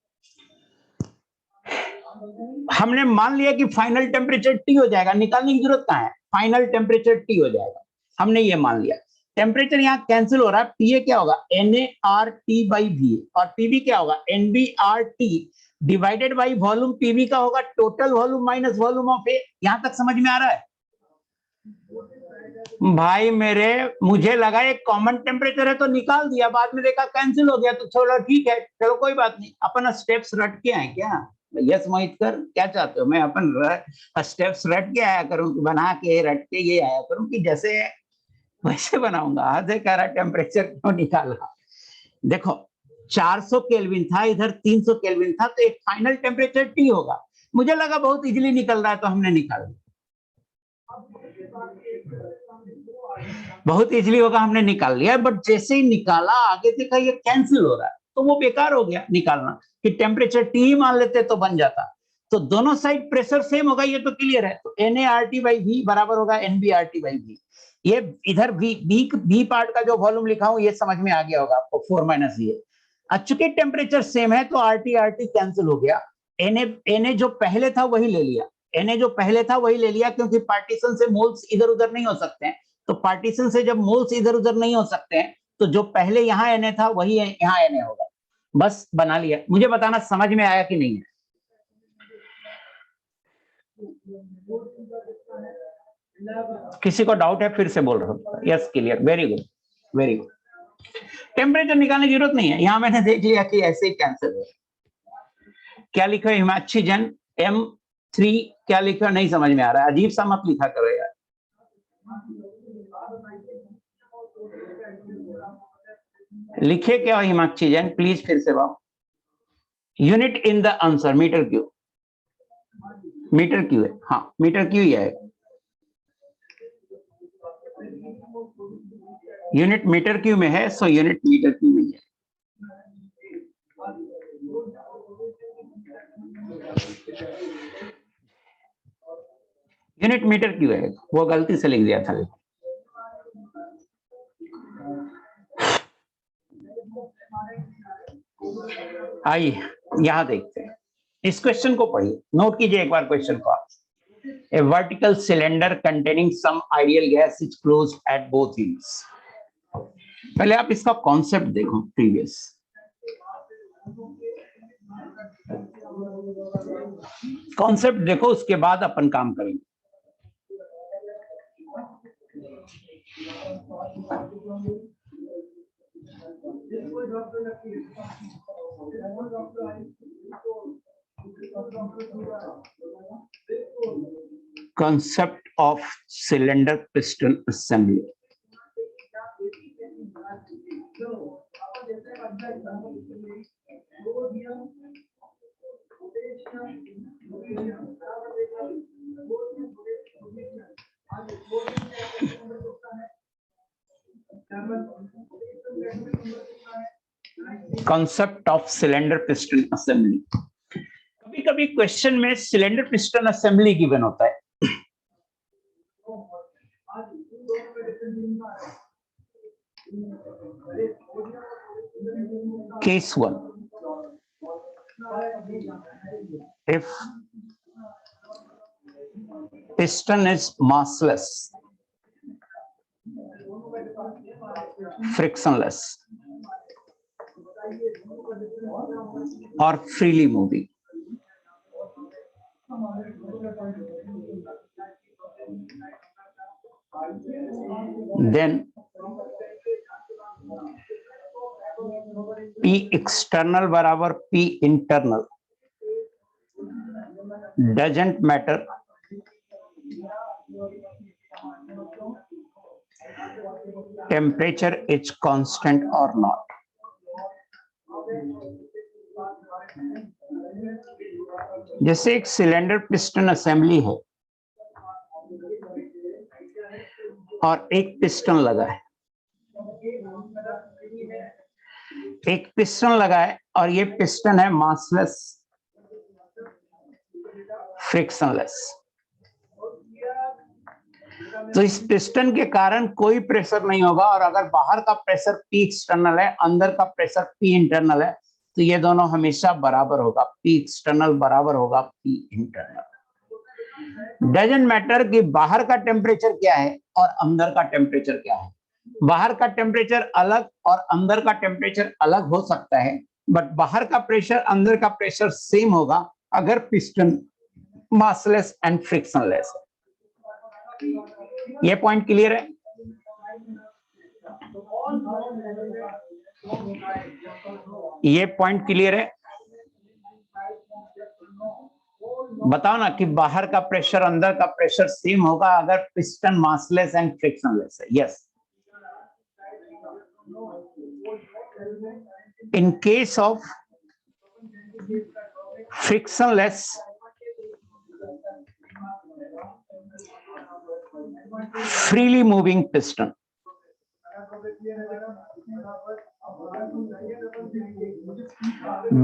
हमने मान लिया कि फाइनल टेम्परेचर T हो जाएगा, निकालने की जरूरत कहाँ है, फाइनल टेम्परेचर T हो जाएगा, हमने ये मान लिया। टेम्परेचर यहाँ कैंसिल हो रहा है, पीए क्या होगा NaRT बाई VA, और पीबी क्या होगा NbRT divided by volume, PB का होगा total volume minus volume of A. यहां तक समझ में आ रहा है भाई मेरे? मुझे लगा एक कॉमन टेम्परेचर है तो निकाल दिया, बाद में देखा कैंसिल हो गया, तो चलो ठीक है, चलो कोई बात नहीं, अपन स्टेप्स रट के आए क्या? यस मोहित कर, क्या चाहते हो? मैं अपन स्टेप्स रट के आया करूं, बना के रट के ये आया करूं कि जैसे वैसे बनाऊंगा। आज कह रहा टेम्परेचर क्यों निकाला? देखो 400 केल्विन था, इधर 300 केल्विन था, तो एक फाइनल टेम्परेचर T होगा। मुझे लगा बहुत इजीली निकल रहा है तो हमने निकाल दिया, बहुत इजीली होगा, हमने निकाल लिया। बट जैसे ही निकाला आगे देखा ये कैंसिल हो रहा है, तो वो बेकार हो गया निकालना, कि टेम्परेचर T ही मान लेते तो बन जाता। तो दोनों साइड प्रेशर सेम होगा, ये तो क्लियर है। तो NaRT बाई V बराबर होगा NbRT बाई V। ये इधर बी पार्ट का जो वॉल्यूम लिखा हूं ये समझ में आ गया होगा आपको, 4 माइनस ये। चूंकि टेम्परेचर सेम है तो आरटी आरटी कैंसिल हो गया, एनए जो पहले था वही ले लिया, एनए जो पहले था वही ले लिया, क्योंकि पार्टीशन से मोल्स इधर उधर नहीं हो सकते हैं। तो पार्टीशन से जब मोल्स इधर उधर नहीं हो सकते हैं तो जो पहले यहाँ एनए था वही यहाँ एनए होगा। बस बना लिया। मुझे बताना समझ में आया कि नहीं है? किसी को डाउट है? फिर से बोल रहा हूँ। Yes, clear, very good, very good. Temperature निकालने की जरूरत नहीं है, यहां मैंने देख लिया कि ऐसे ही कैंसिल है। क्या लिखा है? हिमाक्षी जन M3 क्या लिखा? नहीं समझ में आ रहा है, अजीब सा मत लिखा करो यार। लिखे क्या हो हिमाक्षी जन, प्लीज फिर से बताओ। Unit in the answer metre cube, metre cube है, हाँ मीटर क्यू ही है। यूनिट मीटर क्यू में है, सो यूनिट मीटर क्यू में है। यूनिट मीटर क्यू है, वो गलती से लिख दिया था। आइए यहां देखते हैं, इस क्वेश्चन को पढ़िए, नोट कीजिए एक बार क्वेश्चन को आप। A vertical cylinder containing some ideal gas is closed at both ends. पहले आप इसका कॉन्सेप्ट देखो, प्रीवियस कॉन्सेप्ट देखो, उसके बाद अपन काम करेंगे। Concept of cylinder piston assembly. Concept of cylinder piston assembly. कभी कभी क्वेश्चन में सिलेंडर पिस्टन असेंबली गिवन होता है। Case 1, if piston is massless, frictionless or freely moving, then P external बराबर P internal doesn't matter, temperature is constant or not. जैसे एक cylinder piston assembly है और एक पिस्टन लगा है, एक पिस्टन लगा है और ये पिस्टन है मासलेस, फ्रिक्शनलेस। तो इस पिस्टन के कारण कोई प्रेशर नहीं होगा, और अगर बाहर का प्रेशर P एक्सटर्नल है, अंदर का प्रेशर P इंटरनल है, तो ये दोनों हमेशा बराबर होगा, P एक्सटर्नल बराबर होगा P इंटरनल। डजंट मैटर कि बाहर का टेम्परेचर क्या है और अंदर का टेम्परेचर क्या है। बाहर का टेम्परेचर अलग और अंदर का टेम्परेचर अलग हो सकता है, बट बाहर का प्रेशर अंदर का प्रेशर सेम होगा अगर पिस्टन मासलेस एंड फ्रिक्शनलेस है। ये पॉइंट क्लियर है? ये पॉइंट क्लियर है? बताओ ना कि बाहर का प्रेशर अंदर का प्रेशर सेम होगा अगर पिस्टन मासलेस एंड फ्रिक्शनलेस है। Yes. In case of frictionless freely moving piston,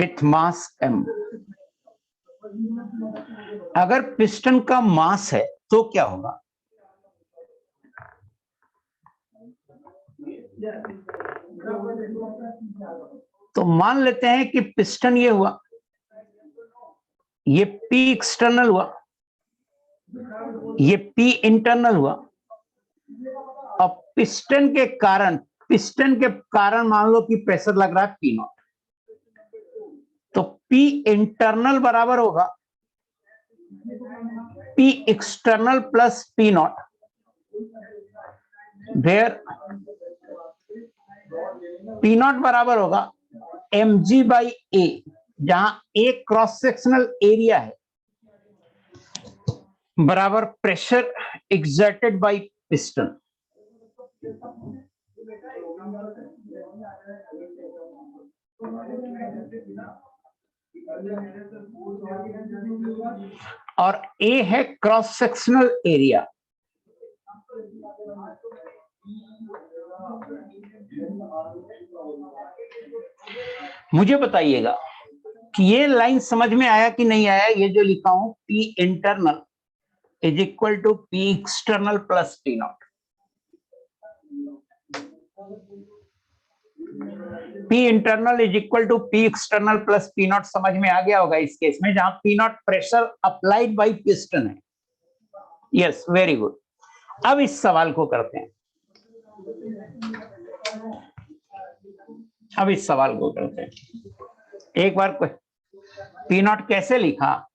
with mass m, अगर पिस्टन का मास है तो क्या होगा? तो मान लेते हैं कि पिस्टन ये हुआ, ये P एक्सटर्नल हुआ, ये P इंटरनल हुआ। अब पिस्टन के कारण मान लो कि प्रेशर लग रहा है P नॉट, तो P इंटरनल बराबर होगा P external plus P naught, where P naught बराबर होगा mg बाई A, जहां A क्रॉस सेक्शनल एरिया है, बराबर प्रेशर एक्सर्टेड बाई पिस्टन। और A है क्रॉस सेक्शनल एरिया। मुझे बताइएगा कि ये लाइन समझ में आया कि नहीं आया। ये जो लिखा हूं P internal is equal to P external plus P naught. P internal is equal to P external plus P naught समझ में आ गया होगा इस केस में, जहां P nought pressure applied by piston है। Yes, very good. अब इस सवाल को करते हैं। एक बार P नॉट कैसे लिखा,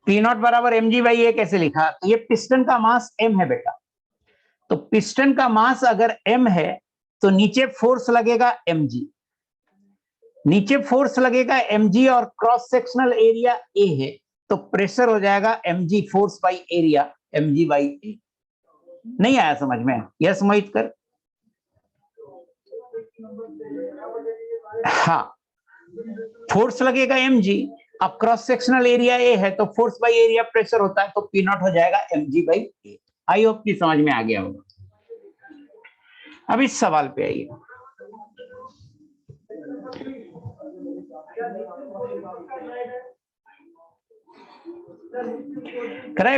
P नॉट बराबर mg बाई A कैसे लिखा। तो ये पिस्टन का मास m है बेटा, तो पिस्टन का मास अगर m है तो नीचे फोर्स लगेगा mg, और क्रॉस सेक्शनल एरिया A है, तो प्रेशर हो जाएगा mg force by area mg by A। नहीं आया समझ में? यस मोहित कर। हाँ, फोर्स लगेगा mg, अब क्रॉस सेक्शनल एरिया A है तो फोर्स बाई एरिया प्रेशर होता है, तो P नॉट हो जाएगा mg by A। I hope कि समझ में आ गया होगा। अब इस सवाल पे आइए।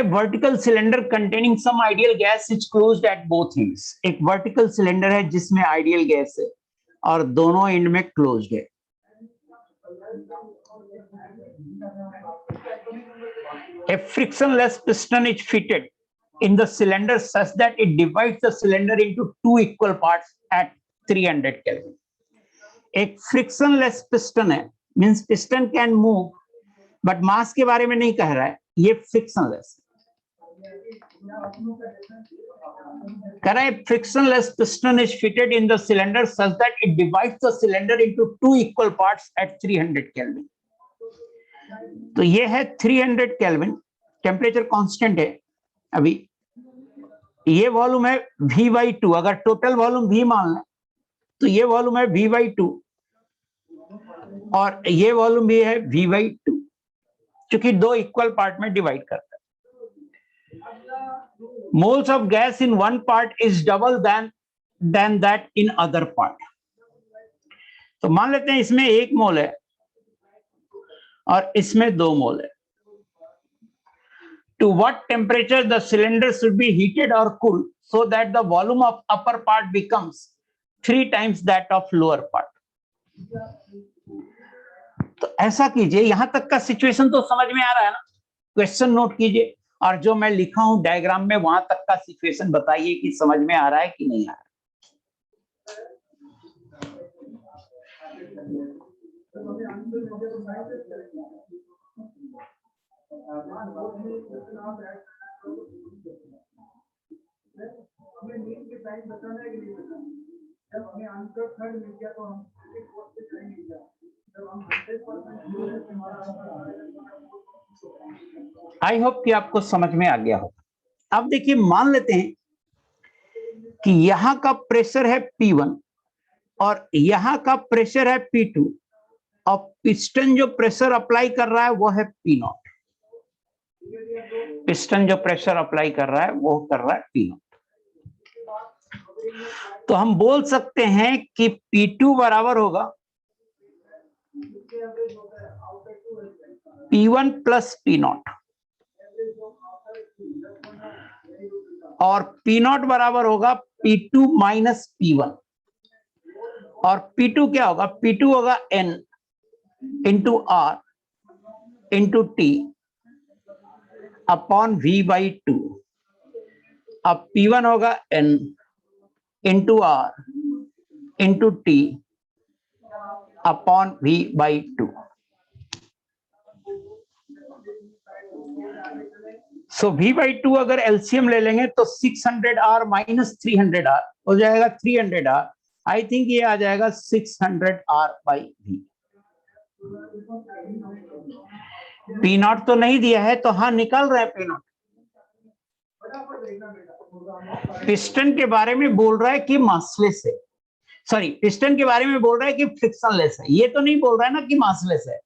Vertical cylinder containing some ideal gas is closed at both ends. एक वर्टिकल सिलेंडर है जिसमें आइडियल गैस है और दोनों एंड में क्लोज्ड है। A frictionless piston is fitted in the cylinder such that it divides the cylinder into two equal parts at 300 Kelvin. एक frictionless piston है, means piston can move, but mass के बारे में नहीं कह रहा है, ये frictionless कह रहा है। Frictionless piston is fitted in the cylinder such that it divides the cylinder into two equal parts at 300 Kelvin. तो ये है 300 केल्विन, टेम्परेचर कांस्टेंट है अभी। ये वॉल्यूम है V/2, अगर टोटल वॉल्यूम V मान लें तो ये वॉल्यूम है V/2 और ये वॉल्यूम भी है V/2, क्योंकि दो इक्वल पार्ट में डिवाइड करता है। Moles of gas in one part is double than that in other part. तो मान लेते हैं इसमें 1 मोल है और इसमें 2 मोल है। To what temperature the cylinder should be heated or cooled so that the volume of upper part becomes 3 times that of lower part? तो ऐसा कीजिए, यहां तक का सिचुएशन तो समझ में आ रहा है ना। क्वेश्चन नोट कीजिए और जो मैं लिखा हूं डायग्राम में वहां तक का सिचुएशन बताइए कि समझ में आ रहा है कि नहीं आ रहा है। हमें नींद के टाइम बताना है कि नहीं बताना। जब हमें आंसर थर्ड मिल गया तो हम कोर्स पे जाएंगे क्या? जब हम 100% हमारा आई होप कि आपको समझ में आ गया हो। अब देखिए, मान लेते हैं कि यहां का प्रेशर है P1 और यहां का प्रेशर है P2 और पिस्टन जो प्रेशर अप्लाई कर रहा है वो है P0। पिस्टन जो प्रेशर अप्लाई कर रहा है वो कर रहा है P0। तो हम बोल सकते हैं कि P2 बराबर होगा P1 प्लस P0 और P0 बराबर होगा P2 माइनस P1, और P2 क्या होगा, P2 होगा N into R into T upon V by 2। अब P1 होगा N into R into T upon V by 2। So V by 2 अगर एलसीएम ले लेंगे तो 600R माइनस 300R हो जाएगा 300R। आई थिंक ये आ जाएगा 600R by V। P not तो नहीं दिया है, तो हाँ निकाल रहे हैं पी नॉट। पिस्टन के बारे में बोल रहा है कि मासलेस है, सॉरी पिस्टन के बारे में बोल रहा है कि फ्रिक्शनलेस है, ये तो नहीं बोल रहा है ना कि मासलेस है।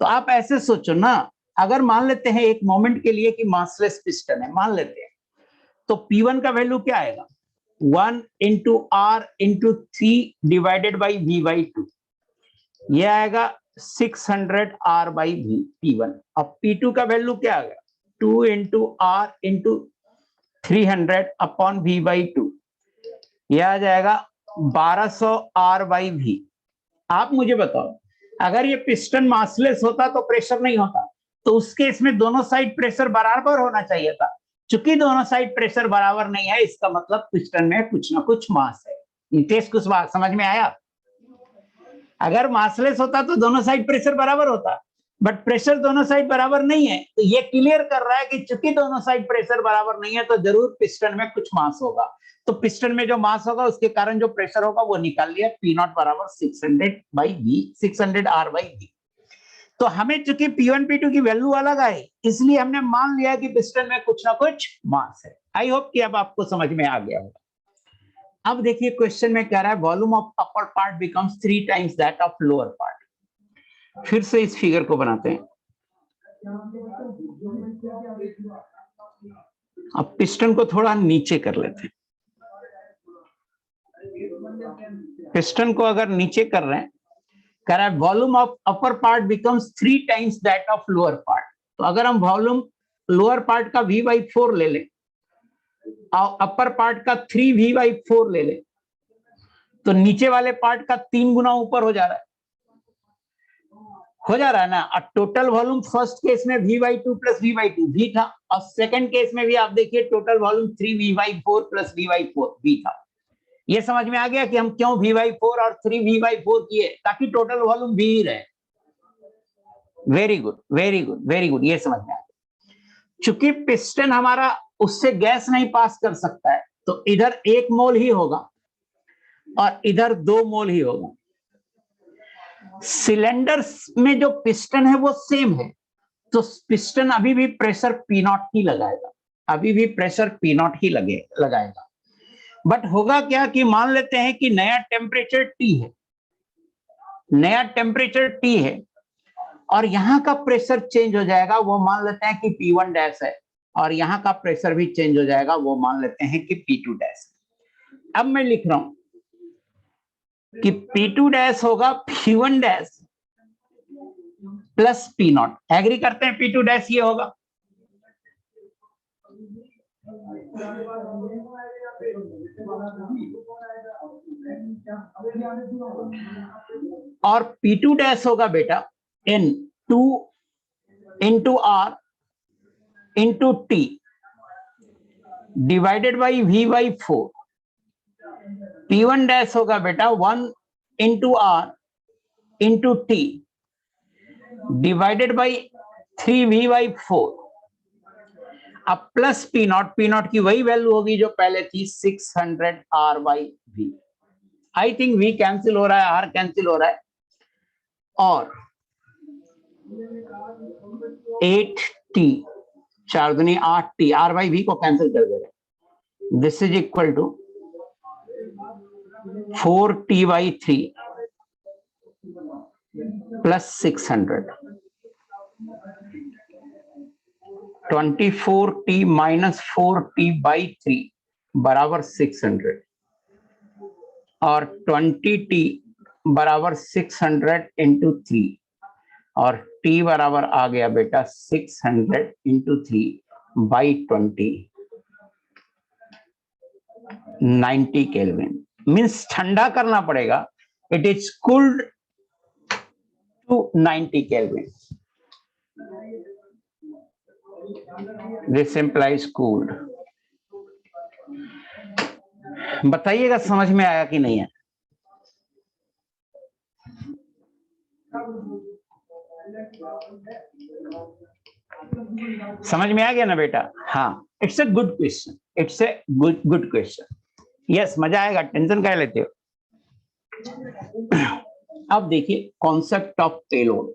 तो आप ऐसे सोचो ना, अगर मान लेते हैं एक मोमेंट के लिए कि मासलेस पिस्टन है, मान लेते हैं, तो P1 का वैल्यू क्या आएगा, 1 into R into 3 divided by V by 2, ये आएगा 600R बाई V P1। अब P2 का वैल्यू क्या आ गया, 2 into R into 300 upon V by 2, यह आ जाएगा 1200R बाई V। आप मुझे बताओ, अगर ये पिस्टन मासलेस होता तो प्रेशर नहीं होता, तो उसके इसमें दोनों साइड प्रेशर बराबर होना चाहिए था। चूंकि दोनों साइड प्रेशर बराबर नहीं है, इसका मतलब पिस्टन में कुछ ना कुछ मास है। नितेश, कुछ बात समझ में आया? अगर मासलेस होता तो दोनों साइड प्रेशर बराबर होता, बट प्रेशर दोनों साइड बराबर नहीं है, तो ये क्लियर कर रहा है कि चूंकि दोनों साइड प्रेशर बराबर नहीं है, तो जरूर पिस्टन में कुछ मास होगा। तो पिस्टन में जो मास होगा उसके कारण जो प्रेशर होगा वो निकाल लिया, P नॉट बराबर 600 by V, 600R by V। तो हमें चूंकि P1 P2 की वैल्यू अलग आई, इसलिए हमने मान लिया कि पिस्टन में कुछ ना कुछ मास है। आई होप कि अब आपको समझ में आ गया होगा। अब देखिए क्वेश्चन में कह रहा है volume of upper part becomes 3 times that of lower part. फिर से इस फिगर को बनाते हैं। अब पिस्टन को थोड़ा नीचे कर लेते हैं। पिस्टन को अगर नीचे कर रहे हैं, कह रहा है volume of upper part becomes 3 times that of lower part. तो अगर हम वॉल्यूम लोअर पार्ट का V बाई 4 ले लें और अपर पार्ट का 3V बाई 4 ले लें, तो नीचे वाले पार्ट का 3 गुना ऊपर हो जा रहा है, ना। और टोटल वॉल्यूम फर्स्ट केस में V by 2 plus V by 2 V था, और सेकंड केस में भी आप देखिए total volume 3V by 4 plus V by 4 V था। ये समझ में आ गया कि हम क्यों V बाई 4 और 3V बाई 4 किए, ताकि टोटल वॉल्यूम V ही रहे। Very good, very good, very good, ये समझ में आ गया। चूंकि पिस्टन हमारा उससे गैस नहीं पास कर सकता है, तो इधर 1 मोल ही होगा और इधर 2 मोल ही होगा। सिलेंडर में जो पिस्टन है वो सेम है, तो पिस्टन अभी भी प्रेशर P नॉट ही लगाएगा, अभी भी प्रेशर P नॉट ही लगाएगा। बट होगा क्या कि मान लेते हैं कि नया टेम्परेचर T है, नया टेम्परेचर T है, और यहां का प्रेशर चेंज हो जाएगा। वो मान लेते हैं कि P1 डैश है, और यहां का प्रेशर भी चेंज हो जाएगा, वो मान लेते हैं कि P2 डैश। अब मैं लिख रहा हूं कि P2 डैश होगा P1 dash plus P naught. Agree करते हैं? P2 डैश ये होगा, और P2 डैश होगा बेटा N 2 into R into T divided by V by 4। P1 dash होगा बेटा 1 into R into T divided by 3V by 4। अब प्लस P नॉट की वही वैल्यू होगी जो पहले थी 600R by V। I think V cancel हो रहा है, R कैंसिल हो रहा है, और 8T 4 दूनी 8T, R बाई V को कैंसिल कर दे रहे। This is equal to 4T by 3 plus 600। 24T minus 4T by 3 बराबर 600, और 20T बराबर 600 इंटू 3, और T बराबर आ गया बेटा 600 इंटू 3 बाई 20। 90 केल्विन, मीन्स ठंडा करना पड़ेगा. It is cooled to 90 kelvin. This implies cooled. बताइएगा समझ में आया कि नहीं है. समझ में आ गया ना बेटा. हाँ, it's a good question. It's a good question. Yes, मजा आएगा. टेंशन क्या लेते हो. अब देखिए कॉन्सेप्ट ऑफ पेलोड.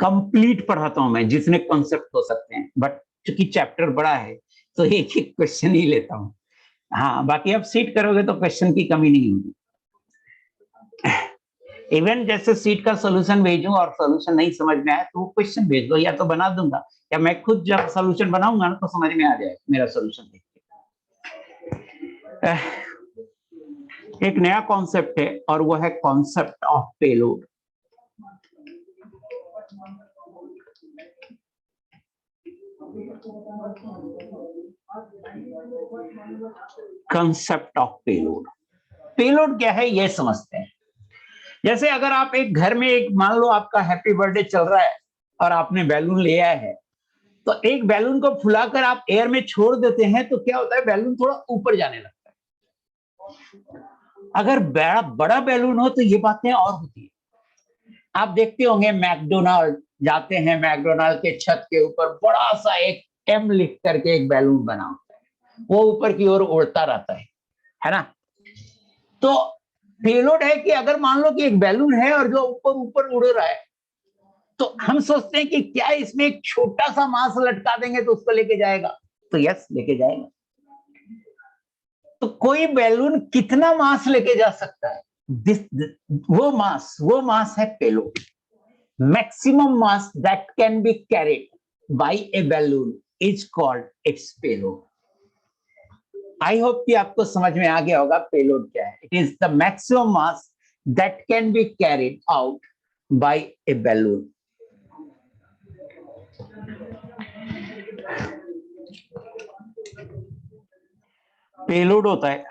कंप्लीट पढ़ाता हूं मैं जितने कॉन्सेप्ट हो सकते हैं, बट चूंकि चैप्टर बड़ा है तो एक एक क्वेश्चन ही लेता हूं. हाँ, बाकी आप सीट करोगे तो क्वेश्चन की कमी नहीं होगी. इवन जैसे सीट का सॉल्यूशन भेजूं और सॉल्यूशन नहीं समझ में आया तो वो क्वेश्चन भेज दो, या तो बना दूंगा, या मैं खुद जब सॉल्यूशन बनाऊंगा ना तो समझ में आ जाएगा मेरा सॉल्यूशन देख के. एक नया कॉन्सेप्ट है और वो है concept of payload. Concept of payload. Payload क्या है ये समझते हैं. जैसे अगर आप एक घर में एक मान लो आपका हैप्पी बर्थडे चल रहा है और आपने बैलून ले आया है, तो एक बैलून को फुलाकर आप एयर में छोड़ देते हैं तो क्या होता है, बैलून थोड़ा ऊपर जाने लगता है. अगर बड़ा बैलून हो तो ये बातें और होती है. आप देखते होंगे मैकडोनाल्ड जाते हैं, मैकडोनाल्ड के छत के ऊपर बड़ा सा एक एम लिख करके एक बैलून बना होता है, वो ऊपर की ओर उड़ता रहता है ना. तो पेलोड है कि अगर मान लो कि एक बैलून है और जो ऊपर ऊपर उड़ रहा है, तो हम सोचते हैं कि क्या इसमें एक छोटा सा मांस लटका देंगे तो उसको लेके जाएगा. तो यस, लेके जाएगा. तो कोई बैलून कितना मास लेके जा सकता है, वो मास है payload. Maximum mass that can be carried by A balloon is called its payload. I hope कि आपको समझ में आ गया होगा पेलोड क्या है. It is the maximum mass that can be carried out by A balloon. Payload होता है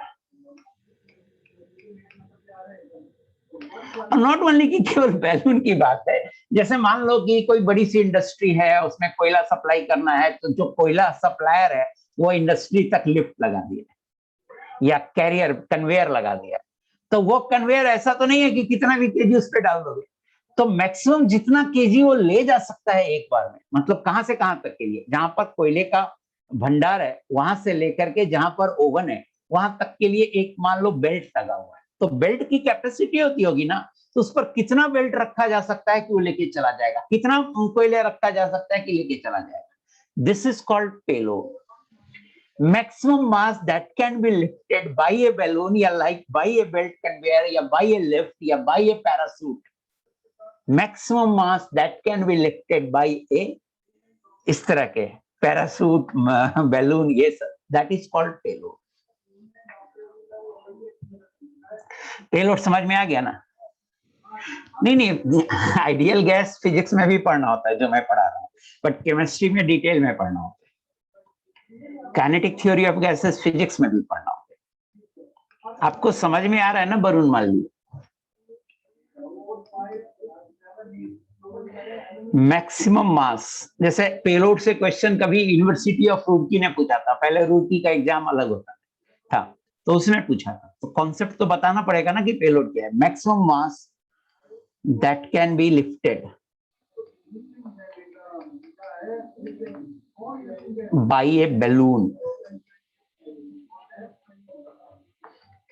नॉट ओनली कि केवल बैलून की बात है. जैसे मान लो कि कोई बड़ी सी इंडस्ट्री है, उसमें कोयला सप्लाई करना है, तो जो कोयला सप्लायर है वो इंडस्ट्री तक लिफ्ट लगा दिया या कैरियर कन्वेयर लगा दिया. तो वो कन्वेयर ऐसा तो नहीं है कि कितना भी केजी उस पर डाल दोगे, तो मैक्सिमम जितना केजी वो ले जा सकता है एक बार में. मतलब कहां से कहां तक के लिए, जहां पर कोयले का भंडार है वहां से लेकर के जहां पर ओवन है वहां तक के लिए एक मान लो बेल्ट लगा हुआ है, तो बेल्ट की कैपेसिटी होती होगी ना, तो उस पर कितना बेल्ट रखा जा सकता है कि वो लेके चला जाएगा, कितना कोयला रखा जा सकता है कि लेके चला जाएगा. This is called payload. maximum mass that can be lifted by a balloon या like by a belt conveyor या by a lift या by a parachute. maximum mass that can be lifted by a इस तरह के parachute balloon, ये सब that is called payload. Payload समझ में आ गया ना. नहीं, आइडियल गैस फिजिक्स में भी पढ़ना होता है जो मैं पढ़ा रहा हूँ, बट केमिस्ट्री में डिटेल में पढ़ना होता है. Kinetic theory of gases physics में भी पढ़ना होता है. आपको समझ में आ रहा है ना वरुण माली. मैक्सिमम मास, जैसे पेलोड से क्वेश्चन कभी यूनिवर्सिटी ऑफ रुड़की ने पूछा था. पहले रुड़की का एग्जाम अलग होता था, तो उसने पूछा था. तो कॉन्सेप्ट तो बताना पड़ेगा ना कि पेलोड क्या है. Maximum mass that can be lifted by a balloon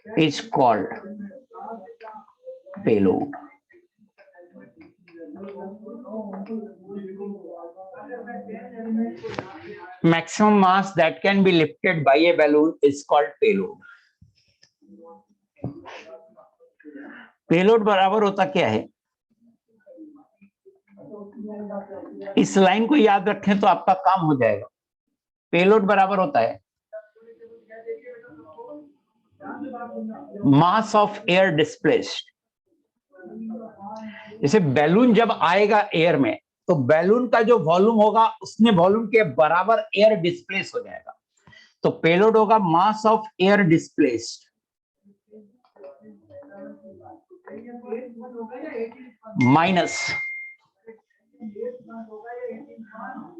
is called payload. Maximum mass that can be lifted by a balloon is called payload. Payload बराबर होता क्या है, इस लाइन को याद रखें तो आपका काम हो जाएगा. पेलोड बराबर होता है मास ऑफ एयर डिस्प्लेस्ड. जैसे बैलून जब आएगा एयर में तो बैलून का जो वॉल्यूम होगा उसने वॉल्यूम के बराबर एयर डिस्प्लेस हो जाएगा. तो पेलोड होगा mass of air displaced minus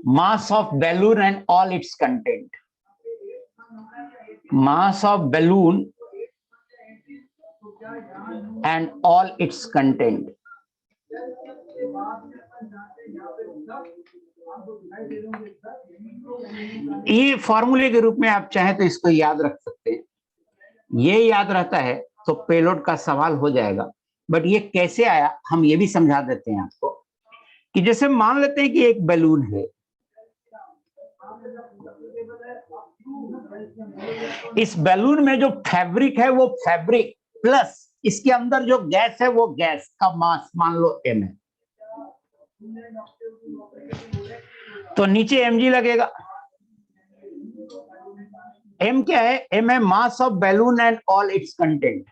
mass of balloon and all its content. Mass of balloon and all its content. ये फॉर्मूले के रूप में आप चाहें तो इसको याद रख सकते हैं, ये याद रहता है तो पेलोड का सवाल हो जाएगा। बट ये कैसे आया हम ये भी समझा देते हैं आपको कि जैसे मान लेते हैं कि एक बैलून है, इस बैलून में जो फैब्रिक है वो फैब्रिक प्लस इसके अंदर जो गैस है वो गैस का मास मान लो m है, तो नीचे mg लगेगा। m क्या है? m है mass of balloon and all it's content.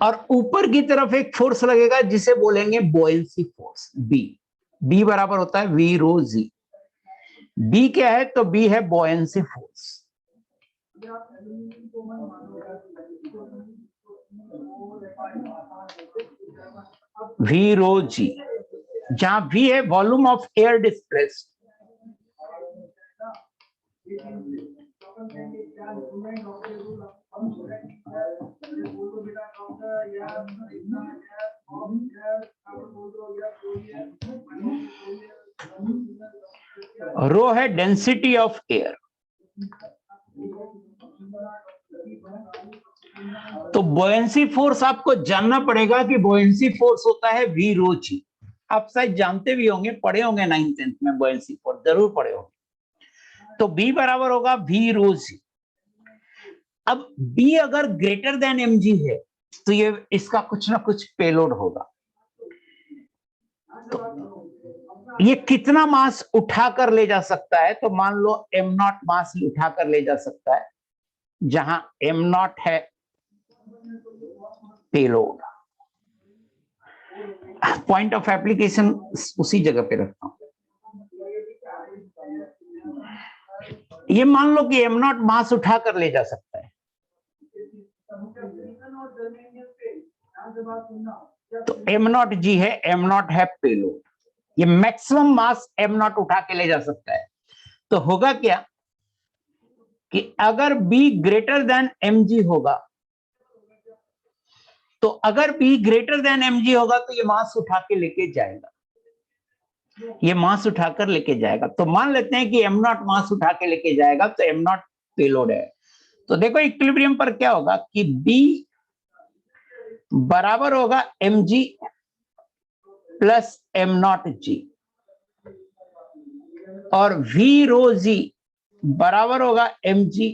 और ऊपर की तरफ एक फोर्स लगेगा जिसे बोलेंगे बोयेंसी फोर्स B। B बराबर होता है V रो जी। B क्या है? तो B है बोयेंसी फोर्स। V रो जी, जहां V है वॉल्यूम ऑफ एयर डिस्प्लेस्ड, रो है डेंसिटी ऑफ एयर। तो बोयेंसी फोर्स आपको जानना पड़ेगा कि बोयेंसी फोर्स होता है V रो जी। आप शायद जानते भी होंगे, पढ़े होंगे 9th 10th में, बोयेंसी फोर्स जरूर पढ़े होंगे। तो B बराबर होगा V रो जी। अब B अगर ग्रेटर देन mg है तो ये इसका कुछ ना कुछ पेलोड होगा। तो ये कितना मास उठाकर ले जा सकता है? तो मान लो m0 मास ही उठाकर ले जा सकता है, जहां m0 है पेलोड। पॉइंट ऑफ एप्लीकेशन उसी जगह पे रखता हूं। ये मान लो कि m0 मास उठाकर ले जा सकता है, तो m0 g है, m0 है पेलोड। ये मैक्सिमम मास m0 उठा के ले जा सकता है। तो होगा क्या कि अगर B ग्रेटर देन mg होगा, तो अगर B ग्रेटर देन mg होगा तो ये मास उठा के लेके जाएगा, ये मास उठाकर लेके जाएगा। तो मान लेते हैं कि m0 मास उठा के लेके जाएगा, तो m0 पेलोड है। तो देखो इक्विलिब्रियम पर क्या होगा कि B बराबर होगा mg प्लस m0g और V रो जी बराबर होगा mg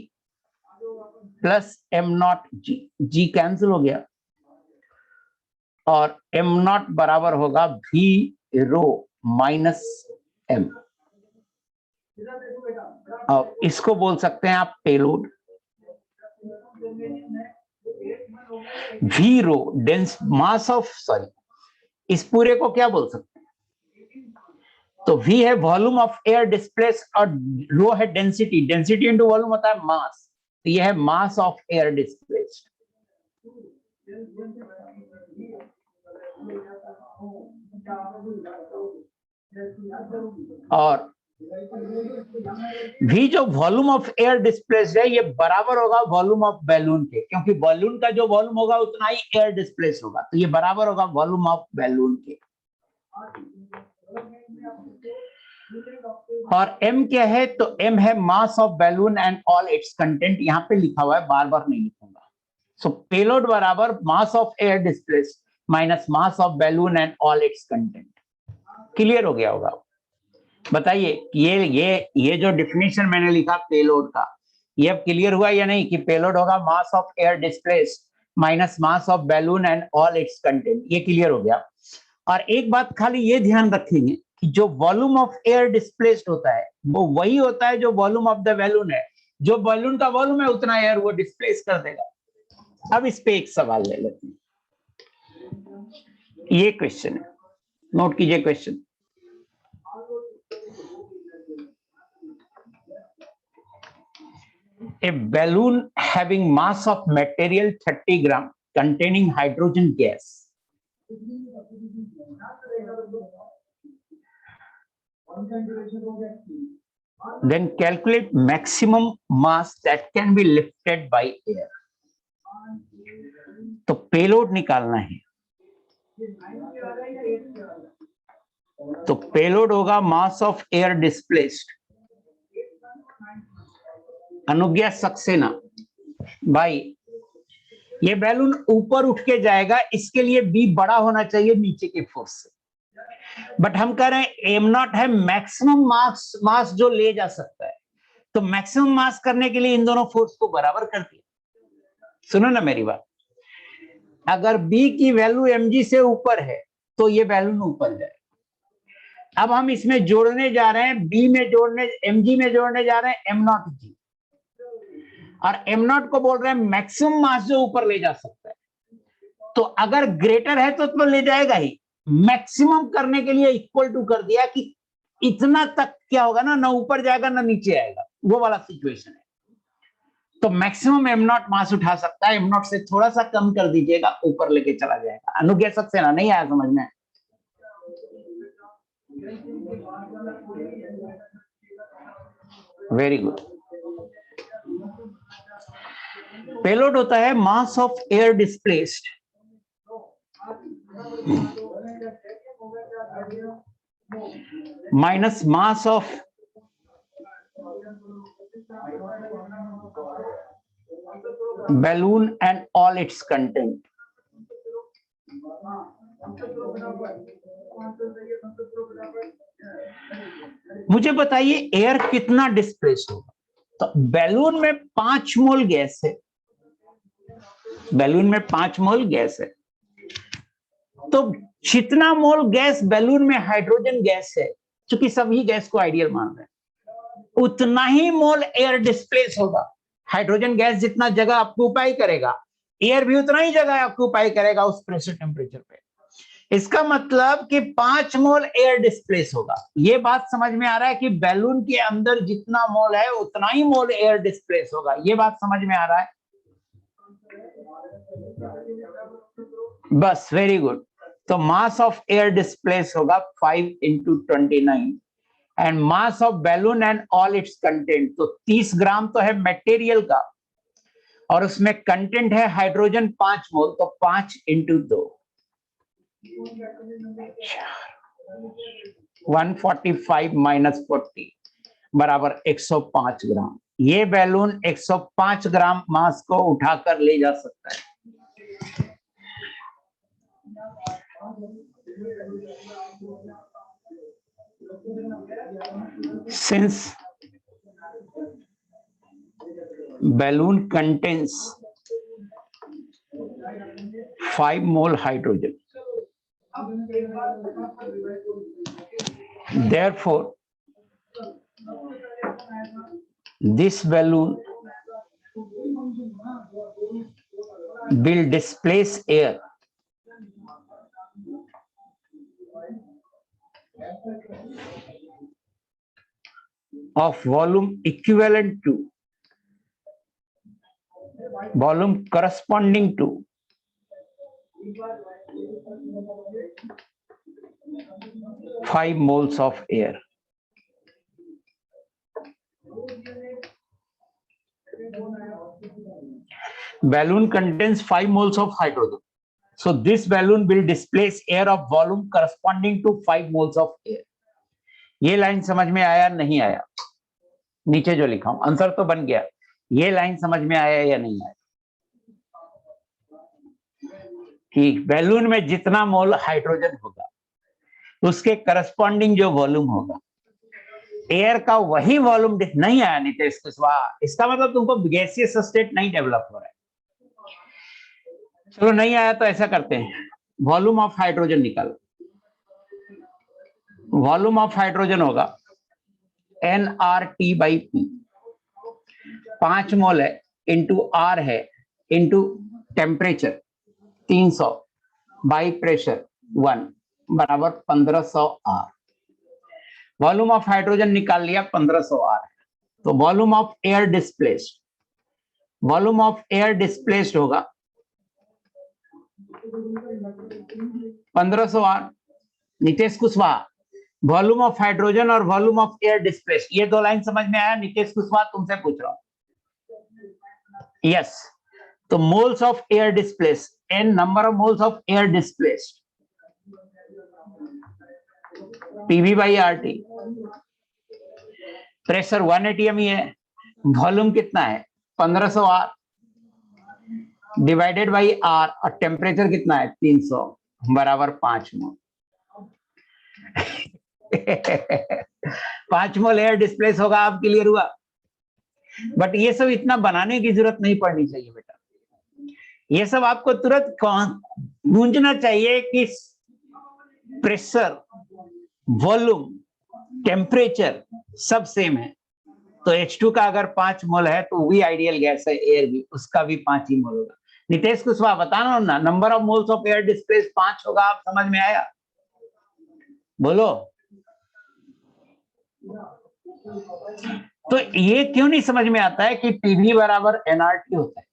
plus m0g। g cancel हो गया और m0 बराबर होगा V रो माइनस m। अब इसको बोल सकते हैं आप payload. V rho dense mass of, sorry, इस पूरे को क्या बोल सकते हैं? तो V है वॉल्यूम ऑफ एयर डिस्प्लेस और रो है डेंसिटी। डेंसिटी इंटू वॉल्यूम होता है मास, तो यह है मास ऑफ एयर डिस्प्लेस्ड। और V जो वॉल्यूम ऑफ एयर डिस्प्लेस्ड है ये बराबर होगा वॉल्यूम ऑफ बैलून के, क्योंकि बैलून का जो वॉल्यूम होगा उतना ही एयर डिस्प्लेस होगा, तो ये बराबर होगा वॉल्यूम ऑफ बैलून के। और M क्या है? तो M है mass of balloon and all it's content. यहां पे लिखा हुआ है, बार बार नहीं लिखूंगा। सो पेलोड बराबर mass of air displaced minus mass of balloon and all it's content. Clear हो गया होगा? बताइए ये जो डिफिनेशन मैंने लिखा पेलोड का, ये अब क्लियर हुआ या नहीं कि पेलोड होगा mass of air displaced minus mass of balloon and all it's content. ये क्लियर हो गया। और एक बात खाली ये ध्यान रखेंगे कि जो वॉल्यूम ऑफ एयर डिस्प्लेस्ड होता है वो वही होता है जो वॉल्यूम ऑफ द बैलून है। जो बैलून का वॉल्यूम है उतना एयर वो डिस्प्लेस कर देगा। अब इस पे एक सवाल ले लेते हैं। ये क्वेश्चन है, नोट कीजिए question. A balloon having mass of material 30 gram containing hydrogen gas then calculate maximum mass that can be lifted by air. तो पेलोड निकालना है, तो पेलोड होगा मास ऑफ एयर डिस्प्लेस्ड अनुज्ञा सक्सेना। भाई ये बैलून ऊपर उठ के जाएगा, इसके लिए बी बड़ा होना चाहिए नीचे के फोर्स से, बट हम कह रहे हैं एम नॉट है मैक्सिमम मास जो ले जा सकता है, तो मैक्सिमम मास करने के लिए इन दोनों फोर्स को बराबर कर दिया। सुनो ना मेरी बात, अगर बी की वैल्यू mg से ऊपर है तो ये बैलून ऊपर जाए। अब हम इसमें जोड़ने जा रहे हैं, बी में जोड़ने, mg में जोड़ने जा रहे हैं m नॉट जी, और m नॉट को बोल रहे हैं मैक्सिमम मास जो ऊपर ले जा सकता है। तो अगर ग्रेटर है तो ले जाएगा ही, मैक्सिमम करने के लिए इक्वल टू कर दिया कि इतना तक क्या होगा ना ऊपर जाएगा ना नीचे आएगा, वो वाला सिचुएशन है। तो मैक्सिमम m नॉट मास उठा सकता है, m नॉट से थोड़ा सा कम कर दीजिएगा, ऊपर लेके चला जाएगा। अनुज्ञा सक्सेना, नहीं आया समझ में? Very good. पेलोड होता है mass of air displaced minus mass of balloon and all its content. मुझे बताइए एयर कितना डिस्प्लेस होगा? तो बैलून में 5 मोल गैस है, बैलून में 5 मोल गैस है, तो जितना मोल गैस बैलून में हाइड्रोजन गैस है, क्योंकि सभी गैस को आइडियल मान रहे हैं, उतना ही मोल एयर डिस्प्लेस होगा। हाइड्रोजन गैस जितना जगह ऑक्यूपाई करेगा, एयर भी उतना ही जगह ऑक्यूपाई करेगा उस प्रेशर टेम्परेचर पे। इसका मतलब कि 5 मोल एयर डिस्प्लेस होगा। ये बात समझ में आ रहा है कि बैलून के अंदर जितना मोल है उतना ही मोल एयर डिस्प्लेस होगा। ये बात समझ में आ रहा है? बस, वेरी गुड। तो मास ऑफ एयर डिस्प्लेस होगा 5 into 29 and mass of balloon and all it's content, तो 30 ग्राम तो है मटेरियल का और उसमें कंटेंट है हाइड्रोजन 5 मोल, तो 5 into 2 145 minus 40 बराबर 105 ग्राम। ये बैलून 105 ग्राम मास को उठाकर ले जा सकता है। Since balloon contains 5 mole hydrogen, therefore this balloon will displace air of volume equivalent to, volume corresponding to 5 moles of air. Balloon contains 5 moles of hydrogen. So this balloon will displace air of volume corresponding to 5 moles of air. ये line समझ में आया नहीं आया? नीचे जो लिखा हूं आंसर तो बन गया। ये लाइन समझ में आया या नहीं आया? कि बैलून में जितना मोल हाइड्रोजन होगा उसके करस्पॉन्डिंग जो वॉल्यूम होगा एयर का, वही वॉल्यूम नहीं आया नीतीश कुशवाहा। इसका मतलब तुमको गैसियस स्टेट नहीं डेवलप हो रहा है। चलो नहीं आया तो ऐसा करते हैं, वॉल्यूम ऑफ हाइड्रोजन निकालो। वॉल्यूम ऑफ हाइड्रोजन होगा nRT/P, 5 मोल है इंटू R है इंटू टेम्परेचर 300 बाई प्रेशर 1 बराबर 1500 आर। वॉल्यूम ऑफ हाइड्रोजन निकाल लिया 1500 आर। तो वॉल्यूम ऑफ एयर डिस्प्लेस्ड होगा 1500 R. Nitesh Kushwaha, volume of hydrogen और वॉल्यूम ऑफ एयर डिस्प्लेस्ड, ये दो लाइन समझ में आया? नितेश कुशवाहा तुमसे पूछ रहा हूं। यस, तो moles of air displaced N number of moles of air displaced PV by R T. Pressure 1 atm ही है, वॉल्यूम कितना है 1500 आर डिवाइडेड बाई आर, और टेम्परेचर कितना है 300 बराबर 5 मोल। 5 मोल एयर डिस्प्लेस होगा। आप क्लियर हुआ? बट ये सब इतना बनाने की जरूरत नहीं पड़नी चाहिए बेटा। ये सब आपको तुरंत गूंजना चाहिए कि प्रेशर, वॉल्यूम, टेम्परेचर सब सेम है। तो H2 का अगर 5 मोल है तो वही आइडियल गैस है, एयर भी, उसका भी 5 ही मोल होगा। नितेश कुशवाहा बताना ना, number of moles of air displace 5 होगा। आप समझ में आया? बोलो। तो ये क्यों नहीं समझ में आता है कि पीवी बराबर एनआरटी होता है?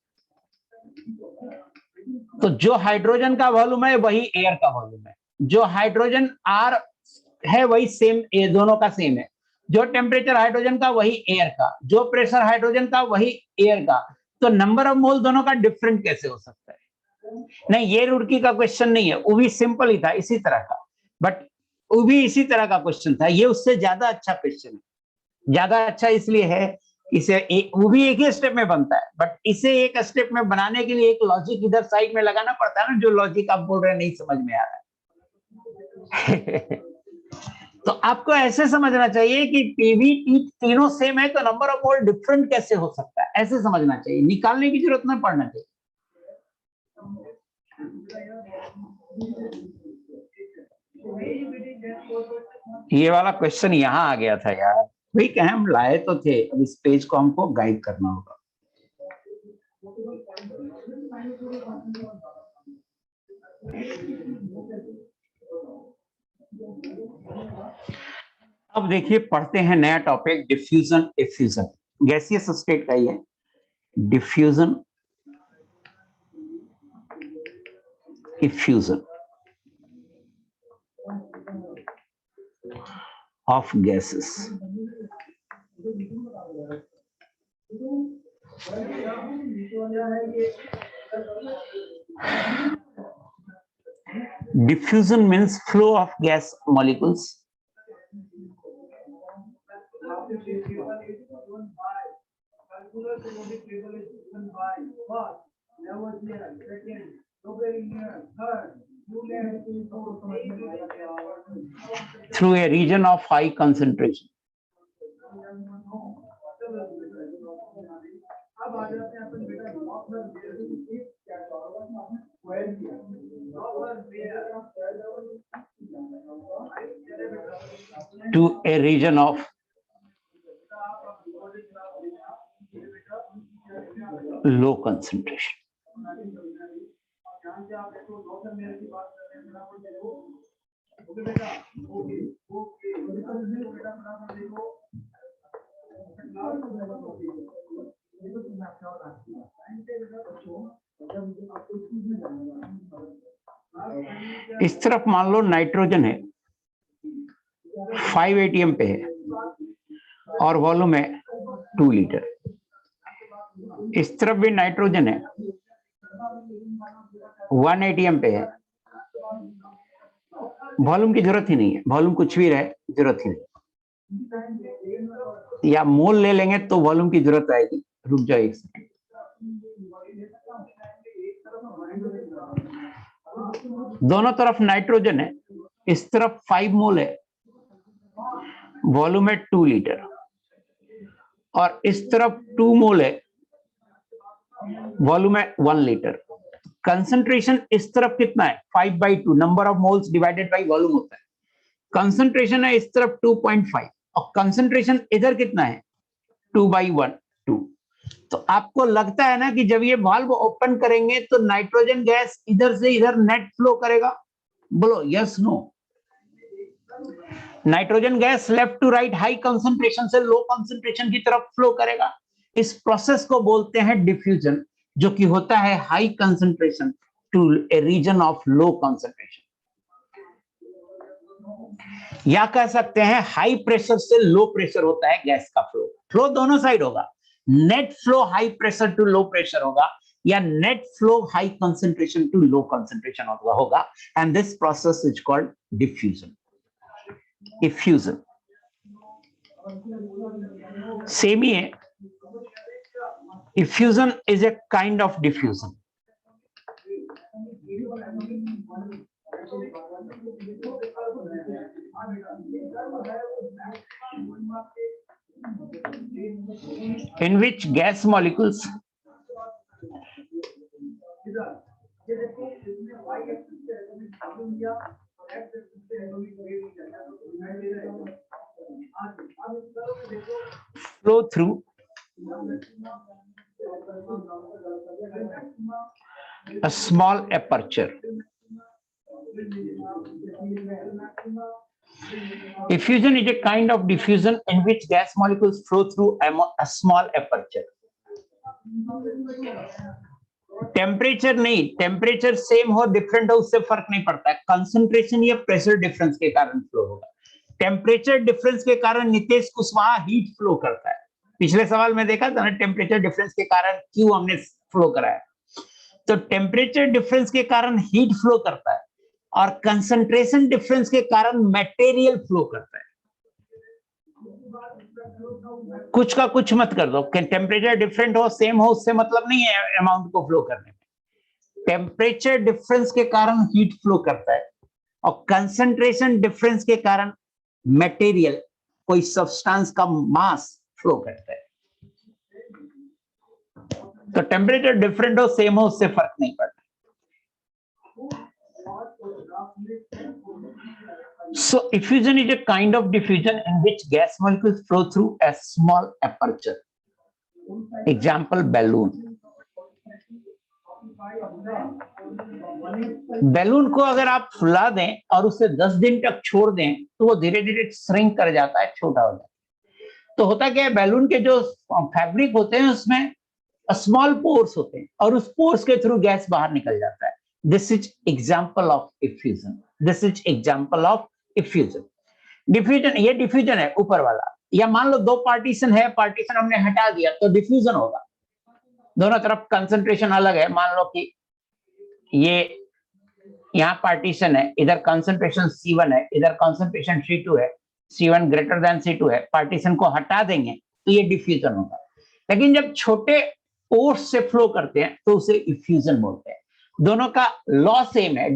तो जो हाइड्रोजन का वॉल्यूम है वही एयर का वॉल्यूम है, जो हाइड्रोजन आर है वही सेम, ये दोनों का सेम है। जो टेम्परेचर हाइड्रोजन का वही एयर का, जो प्रेशर हाइड्रोजन का वही एयर का। तो नंबर ऑफ मोल दोनों का डिफरेंट कैसे हो सकता है? नहीं, ये रुड़की का क्वेश्चन नहीं है, वो भी सिंपल ही था इसी तरह का, बट वो भी इसी तरह का क्वेश्चन था। ये उससे ज्यादा अच्छा क्वेश्चन है। ज्यादा अच्छा इसलिए है, इसे वो भी एक ही स्टेप में बनता है, बट इसे एक स्टेप में बनाने के लिए एक लॉजिक इधर साइड में लगाना पड़ता है ना। जो लॉजिक आप बोल रहे हैं नहीं समझ में आ रहा है। तो आपको ऐसे समझना चाहिए कि पीवी तीनों सेम है तो नंबर ऑफ मोल डिफरेंट कैसे हो सकता है, ऐसे समझना चाहिए। निकालने की जरूरत नहीं पड़ना चाहिए। ये वाला क्वेश्चन यहाँ आ गया था यार, वही कहे हम लाए तो थे। अब इस पेज को हमको गाइड करना होगा। अब देखिए, पढ़ते हैं नया topic, diffusion effusion. Gaseous state का ही है, diffusion effusion of gases. Diffusion means flow of gas molecules. Through a region of high concentration. To a region of low concentration. इस तरफ मान लो नाइट्रोजन है, 5 atm पे है और वॉल्यूम है 2 लीटर। इस तरफ भी नाइट्रोजन है, 1 atm पे है, वॉल्यूम की जरूरत ही नहीं है। वॉल्यूम कुछ भी रहे, जरूरत ही नहीं। या मोल ले लेंगे तो वॉल्यूम की जरूरत आएगी। रुक जाओ एक सेकंड। दोनों तरफ नाइट्रोजन है, इस तरफ 5 मोल है, वॉल्यूम है 2 लीटर, और इस तरफ 2 मोल है, वॉल्यूम है 1 लीटर। कंसंट्रेशन इस तरफ कितना है 5/2, number of moles divided by volume होता है। कंसंट्रेशन है इस तरफ 2.5 और कंसंट्रेशन इधर कितना है 2/1 2। तो आपको लगता है ना कि जब ये वाल्व ओपन करेंगे तो नाइट्रोजन गैस इधर से इधर नेट फ्लो करेगा? बोलो yes no. Nitrogen gas left to right high concentration से लो कंसंट्रेशन की तरफ फ्लो करेगा। इस प्रोसेस को बोलते हैं डिफ्यूजन, जो कि होता है high concentration to a region of low concentration, या कह सकते हैं हाई प्रेशर से लो प्रेशर होता है गैस का फ्लो। फ्लो दोनों साइड होगा, net flow high pressure to low pressure होगा, या net flow high concentration to low concentration होगा, and this process is called diffusion. Effusion same ही है। Effusion is a kind of diffusion. in which gas molecules flow through a small aperture. Effusion is a kind of diffusion in which gas molecules flow through a small aperture. Temperature नहीं, temperature same हो different हो उससे फर्क नहीं पड़ता है, concentration या pressure difference के कारण फ्लो होगा। टेम्परेचर डिफरेंस के कारण नितेश कुशवाहा हीट फ्लो करता है। पिछले सवाल में देखा था ना, टेम्परेचर डिफरेंस के कारण क्यों हमने फ्लो कराया। तो टेम्परेचर डिफरेंस के कारण हीट फ्लो करता है, और कंसंट्रेशन डिफरेंस के कारण मटेरियल फ्लो करता है। कुछ का कुछ मत कर दो, टेम्परेचर डिफरेंट हो सेम हो उससे मतलब नहीं है अमाउंट को फ्लो करने में। टेम्परेचर डिफरेंस के कारण हीट फ्लो करता है, और कंसंट्रेशन डिफरेंस के कारण मटेरियल, कोई सब्सटेंस का मास फ्लो करता है। तो टेम्परेचर डिफरेंट हो सेम हो उससे फर्क नहीं पड़ता। So effusion is a kind of diffusion in which gas molecules flow through a small aperture. Example, balloon. Balloon को अगर आप फुला दें और उसे 10 दिन तक छोड़ दें तो वो धीरे धीरे श्रिंक कर जाता है, छोटा हो जाता है। तो होता क्या है, बैलून के जो फैब्रिक होते हैं उसमें स्मॉल पोर्स होते हैं, और उस पोर्स के थ्रू गैस बाहर निकल जाता है। This is example of effusion. This is example of effusion. Diffusion, ये डिफ्यूजन है ऊपर वाला। या मान लो 2 पार्टीशन है, पार्टीशन हमने हटा दिया तो डिफ्यूजन होगा। दोनों तरफ कंसंट्रेशन अलग है। मान लो कि ये यहाँ पार्टीशन है, इधर कंसंट्रेशन C1 है, इधर कंसंट्रेशन C2 है, C1 ग्रेटर देन C2 है। पार्टीशन को हटा देंगे तो ये डिफ्यूजन होगा। लेकिन जब छोटे पोर्स से फ्लो करते हैं तो उसे इफ्यूजन बोलते हैं। दोनों का लॉ सेम है।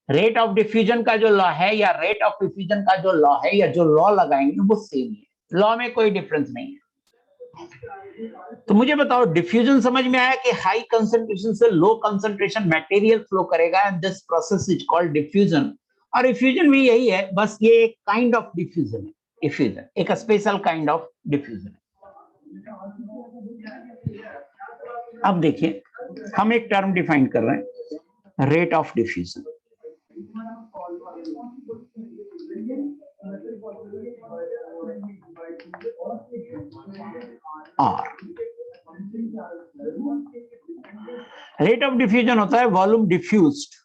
रेट ऑफ डिफ्यूजन का जो लॉ है या रेट ऑफ डिफ्यूजन का जो लॉ है या जो लॉ लगाएंगे वो सेम है। लॉ में कोई डिफरेंस नहीं है। तो मुझे बताओ, डिफ्यूजन समझ में आया कि हाई कंसंट्रेशन से लो कंसंट्रेशन मटेरियल फ्लो करेगा, and this process is called diffusion. और इफ्यूजन भी यही है, बस ये एक काइंड ऑफ डिफ्यूजन है। इफ्यूजन एक स्पेशल काइंड ऑफ डिफ्यूजन है। अब देखिए, हम एक टर्म डिफाइन कर रहे हैं, rate of diffusion. R rate of diffusion होता है volume diffused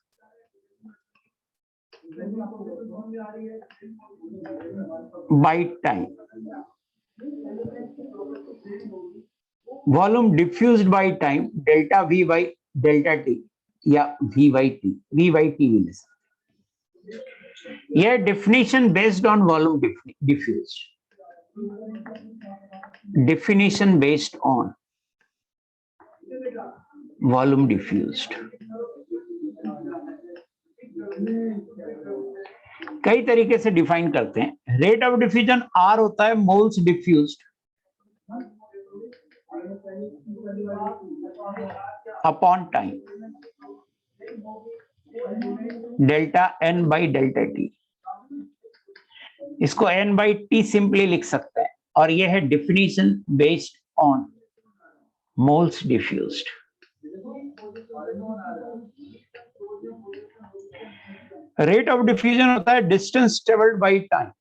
by time. Volume diffused by time, delta V by delta T या V बाई T भी ले सकते। यह definition based on volume diffused. definition based on volume diffused। कई तरीके से डिफाइन करते हैं। रेट ऑफ डिफ्यूजन R होता है moles diffused upon time, delta N by delta T। इसको N बाई T सिंपली लिख सकते हैं, और यह है definition based on moles diffused. Rate of diffusion होता है distance traveled by time.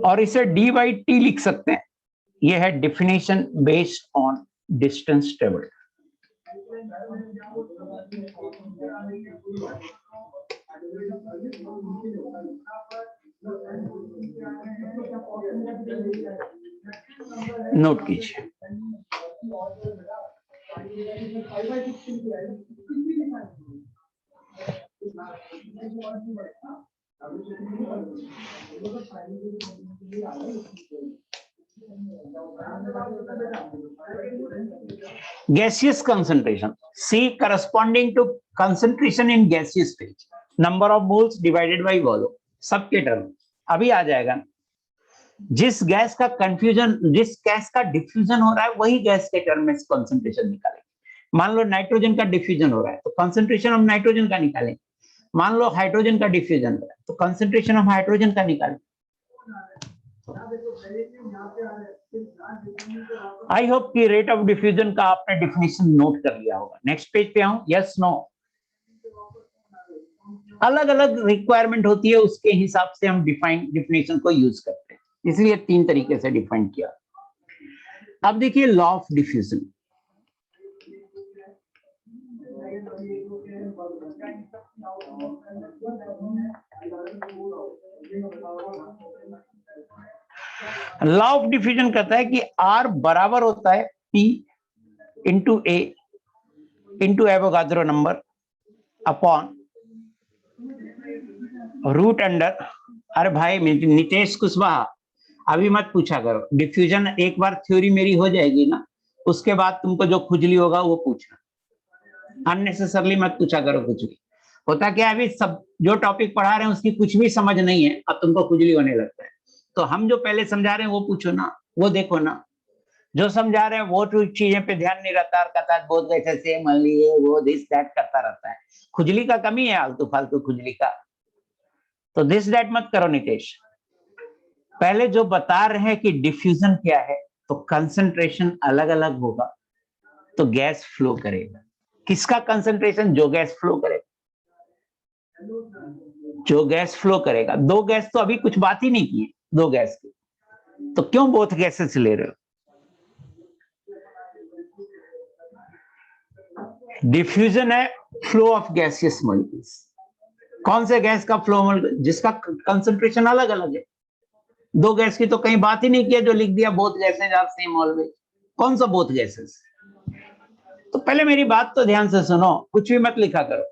और इसे d by t लिख सकते हैं. ये है definition based on distance traveled. Note कीजिए. Gaseous concentration. C corresponding to concentration in gaseous stage. Number of moles divided by volume. सबके टर्म अभी आ जाएगा. जिस गैस का कंफ्यूजन, जिस गैस का डिफ्यूजन हो रहा है वही गैस के टर्म में कंसंट्रेशन निकालेंगे. मान लो नाइट्रोजन का डिफ्यूजन हो रहा है तो कंसंट्रेशन ऑफ नाइट्रोजन का निकालेंगे. मान लो हाइड्रोजन का डिफ्यूजन हो रहा है तो कंसंट्रेशन ऑफ हाइड्रोजन का निकालेंगे. आई होप कि रेट ऑफ डिफ्यूजन का आपने डिफिनेशन नोट कर लिया होगा. नेक्स्ट पेज पे आऊं. Yes no. अलग अलग रिक्वायरमेंट होती है, उसके हिसाब से हम डिफिनेशन को यूज करते हैं, इसलिए 3 तरीके से डिफाइन किया. अब देखिए law of diffusion. Law of diffusion कहता है कि R बराबर होता है P into A into Avogadro number upon root under. अरे भाई नितेश कुशवाहा, अभी मत पूछा करो. डिफ्यूजन एक बार थ्योरी मेरी हो जाएगी ना, उसके बाद तुमको जो खुजली होगा वो पूछना. अननेसेसरली मत पूछा करो खुजली. होता क्या है, अभी सब जो टॉपिक पढ़ा रहे हैं उसकी कुछ भी समझ नहीं है, अब तुमको खुजली होने लगता है. तो हम जो पहले समझा रहे हैं वो पूछो ना, वो देखो ना. जो समझा रहे हैं वो चीजें पे ध्यान नहीं रहता, और कहता है बहुत कैसे से मान लिए वो दिस दैट करता रहता है. खुजली का कमी है, आलतू फालतू खुजली का. तो दिस दैट मत करो नितेश. पहले जो बता रहे हैं कि डिफ्यूजन क्या है, तो कंसंट्रेशन अलग अलग होगा तो गैस फ्लो करेगा. किसका कंसंट्रेशन? जो गैस फ्लो करेगा. जो गैस फ्लो करेगा. 2 गैस तो अभी कुछ बात ही नहीं की है, 2 गैस की, तो क्यों बोथ गैसेस ले रहे हो? डिफ्यूजन है फ्लो ऑफ गैसियस मॉलिक्यूल्स. कौन से गैस का फ्लो जिसका कंसंट्रेशन अलग अलग है. 2 गैस की तो कहीं बात ही नहीं किया, जो लिख दिया both gases are same always. कौन सा बोथ गैसेस? तो पहले मेरी बात तो ध्यान से सुनो, कुछ भी मत लिखा करो.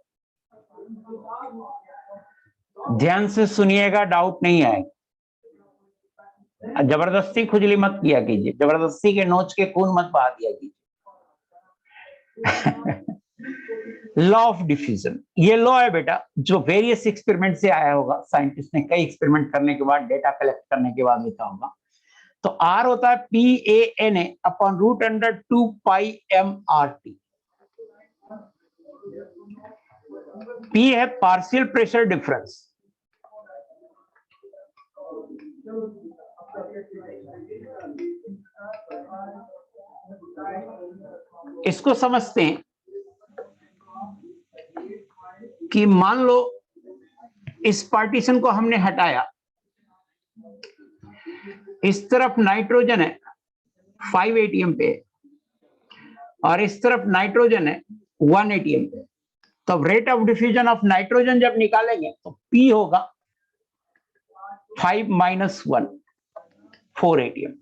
ध्यान से सुनिएगा, डाउट नहीं आएगा. जबरदस्ती खुजली मत किया कीजिए, जबरदस्ती के नोच के खून मत बहा दिया कीजिए. लॉ ऑफ डिफ्यूजन, ये लॉ है बेटा जो वेरियस एक्सपेरिमेंट से आया होगा. साइंटिस्ट ने कई एक्सपेरिमेंट करने के बाद, डेटा कलेक्ट करने के बाद लिखा होगा. तो R होता है PANA अपॉन रूट अंडर 2 पाई MRT. P है पार्शियल प्रेशर डिफरेंस. इसको समझते हैं कि मान लो इस पार्टीशन को हमने हटाया, इस तरफ नाइट्रोजन है 5 ATM पे और इस तरफ नाइट्रोजन है 1 ATM पे. तो rate of diffusion of nitrogen जब निकालेंगे तो P होगा 5 - 1 4 ATM.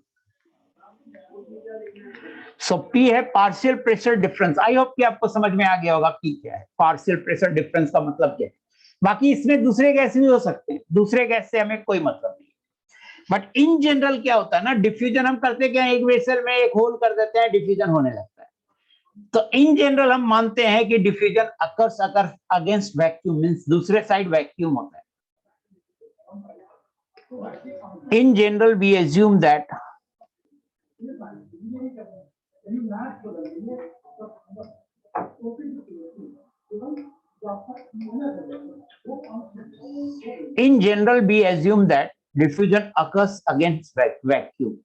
सो P है पार्शियल प्रेशर डिफरेंस. आई होप कि आपको समझ में आ गया होगा P क्या है, पार्शियल प्रेशर डिफरेंस का मतलब क्या है. बाकी इसमें दूसरे गैस भी हो सकते हैं, दूसरे गैस से हमें कोई मतलब नहीं. बट इन जनरल क्या होता है ना, डिफ्यूजन हम करते क्या, एक वेसल में एक होल कर देते हैं, डिफ्यूजन होने लगता है. तो इन जनरल हम मानते हैं कि diffusion occurs against vacuum, means दूसरे साइड वैक्यूम होता है. In general, we assume that In general, we assume that diffusion occurs against vacuum.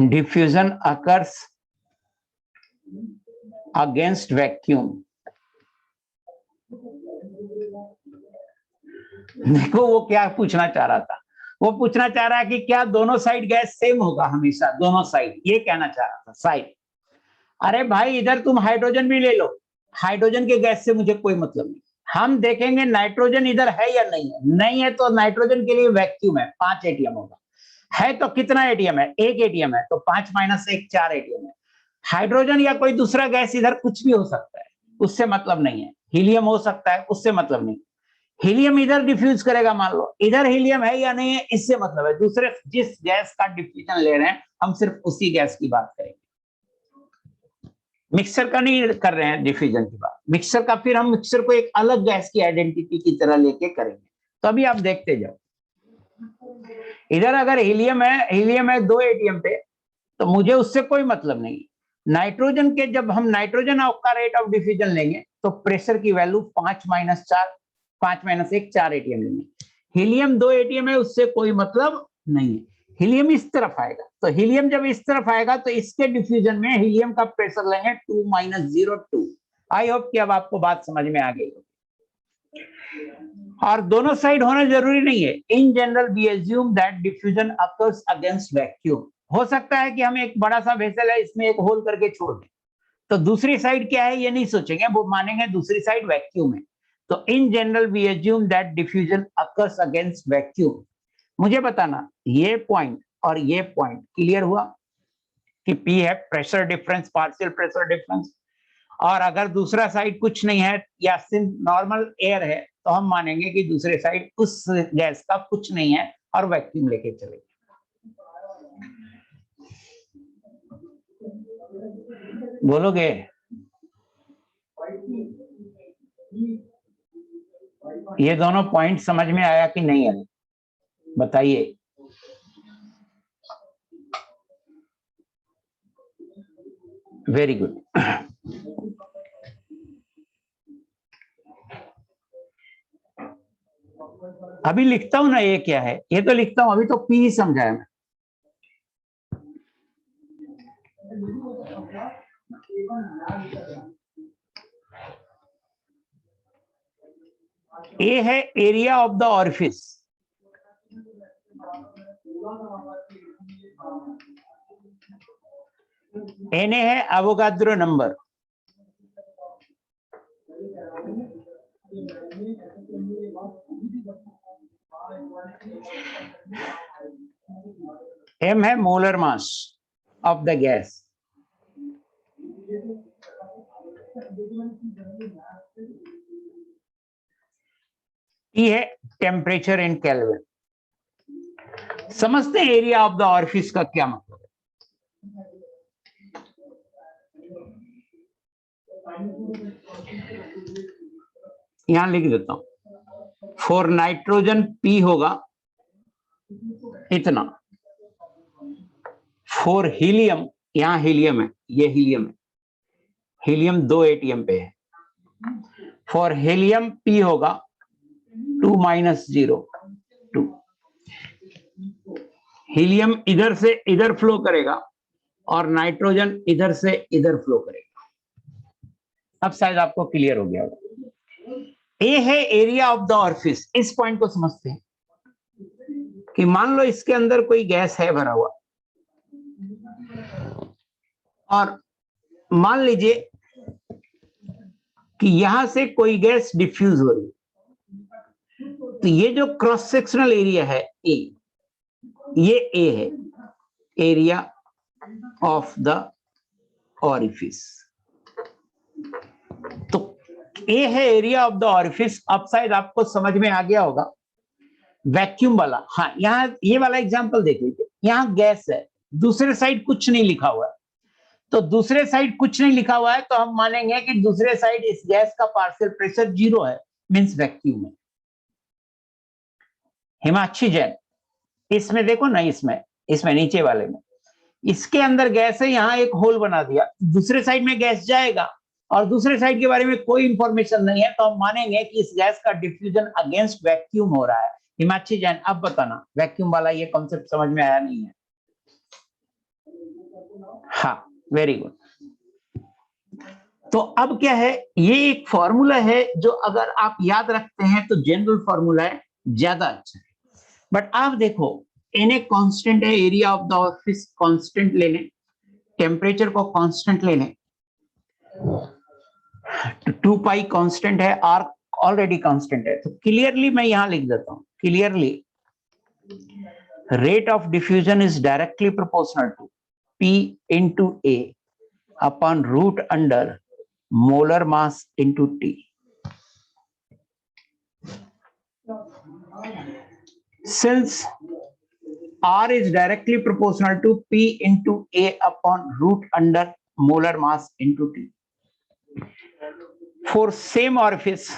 Diffusion occurs against vacuum. देखो वो क्या पूछना चाह रहा था, वो पूछना चाह रहा है कि क्या दोनों साइड गैस सेम होगा हमेशा, दोनों साइड, ये कहना चाह रहा था साइड। अरे भाई इधर तुम हाइड्रोजन भी ले लो, हाइड्रोजन के गैस से मुझे कोई मतलब नहीं, हम देखेंगे नाइट्रोजन इधर है या नहीं है, नहीं है तो नाइट्रोजन के लिए वैक्यूम है, 5 एटीएम होगा, है तो कितना एटीएम है, 1 एटीएम है, तो 5 - 1 4 एटीएम है। हाइड्रोजन या कोई दूसरा गैस इधर कुछ भी हो सकता है, उससे मतलब नहीं है, हीलियम हो सकता है, उससे मतलब नहीं, हीलियम इधर डिफ्यूज करेगा, मान लो इधर हीलियम है या नहीं है, इससे मतलब है, दूसरे जिस गैस का डिफ्यूजन ले रहे हैं हम सिर्फ उसी गैस की बात करेंगे, मिक्सर का नहीं कर रहे हैं डिफ्यूजन की बात, मिक्सर का फिर हम मिक्सर को एक अलग गैस की आइडेंटिटी की तरह लेके करेंगे। तो अभी आप देखते जाओ, इधर अगर हीलियम है 2 एटीएम पे, तो मुझे उससे कोई मतलब नहीं। नाइट्रोजन के जब हम नाइट्रोजन का रेट ऑफ डिफ्यूजन लेंगे तो प्रेशर की वैल्यू 5 - 1 4 एटीएम लेंगे। हीलियम 2 एटीएम है, उससे कोई मतलब नहीं है, हीलियम इस तरफ आएगा, तो हीलियम जब इस तरफ आएगा तो इसके डिफ्यूजन में हीलियम का प्रेशर लेंगे 2 - 02। आई होप कि अब आपको बात समझ में आ गई हो। और दोनों साइड होना जरूरी नहीं है, in general we assume that diffusion occurs against vacuum. हो सकता है कि हम एक बड़ा सा वेसल है, इसमें एक होल करके छोड़ दें, तो दूसरी साइड क्या है ये नहीं सोचेंगे, वो मानेंगे दूसरी साइड वैक्यूम है। तो in general we assume that diffusion occurs against vacuum. मुझे बताना ये पॉइंट और ये पॉइंट क्लियर हुआ कि P है pressure difference, partial pressure difference, और अगर दूसरा साइड कुछ नहीं है या सिर्फ नॉर्मल एयर है तो हम मानेंगे कि दूसरे साइड उस गैस का कुछ नहीं है और वैक्यूम लेके चलेंगे। बोलोगे? ये दोनों पॉइंट समझ में आया कि नहीं है, बताइए। Very good. अभी लिखता हूं ना, ये क्या है, ये तो लिखता हूं, अभी तो P ही समझाया मैं। ए है area of the orifice, N है एवोगाड्रो नंबर, एम है molar mass of the gas, T है टेम्परेचर इन केल्विन। समझते हैं एरिया ऑफ द ऑरिफिस का क्या मतलब है। यहां लिख देता हूं, फॉर नाइट्रोजन P होगा इतना, फॉर हीलियम, यहां हीलियम है, ये हीलियम है, हीलियम 2 एटीएम पे है, फॉर हीलियम P होगा 2 - 02। हीलियम इधर से इधर फ्लो करेगा और नाइट्रोजन इधर से इधर फ्लो करेगा। अब शायद आपको क्लियर हो गया होगा। ए है एरिया ऑफ द ऑरिफिस, इस पॉइंट को समझते हैं कि मान लो इसके अंदर कोई गैस है भरा हुआ, और मान लीजिए कि यहां से कोई गैस डिफ्यूज हो रही है, तो ये जो क्रॉस सेक्शनल एरिया है ए, ये ए है एरिया ऑफ द ऑरिफिस। तो ए है एरिया ऑफ द ऑरिफिस। अब शायद आपको समझ में आ गया होगा वैक्यूम वाला। हाँ, यहां ये वाला एग्जांपल देख लीजिए, यहां गैस है, दूसरे साइड कुछ नहीं लिखा हुआ है, तो दूसरे साइड कुछ नहीं लिखा हुआ है तो हम मानेंगे कि दूसरे साइड इस गैस का पार्शियल प्रेशर 0 है, मींस वैक्यूम है। हिमाक्षी जैन, इसमें देखो ना, इसमें नीचे वाले में, इसके अंदर गैस है, यहां एक होल बना दिया, दूसरे साइड में गैस जाएगा और दूसरे साइड के बारे में कोई इंफॉर्मेशन नहीं है, तो हम मानेंगे कि इस गैस का डिफ्यूजन अगेंस्ट वैक्यूम हो रहा है। हिमांशी जैन, अब बताना, वैक्यूम वाला ये कॉन्सेप्ट समझ में आया नहीं है? हाँ, वेरी गुड। तो अब क्या है, ये एक फॉर्मूला है जो अगर आप याद रखते हैं तो जनरल फॉर्मूला है, ज्यादा अच्छा है। बट आप देखो, Na कांस्टेंट है, area of the office constant ले लें, टेम्परेचर को कांस्टेंट ले लें, 2 पाई कांस्टेंट है, R ऑलरेडी कांस्टेंट है, तो क्लियरली मैं यहां लिख देता हूं, clearly rate of diffusion is directly proportional to P into A upon root under molar mass into T. Since R is directly proportional to P into A upon root under molar mass into T. For same orifice,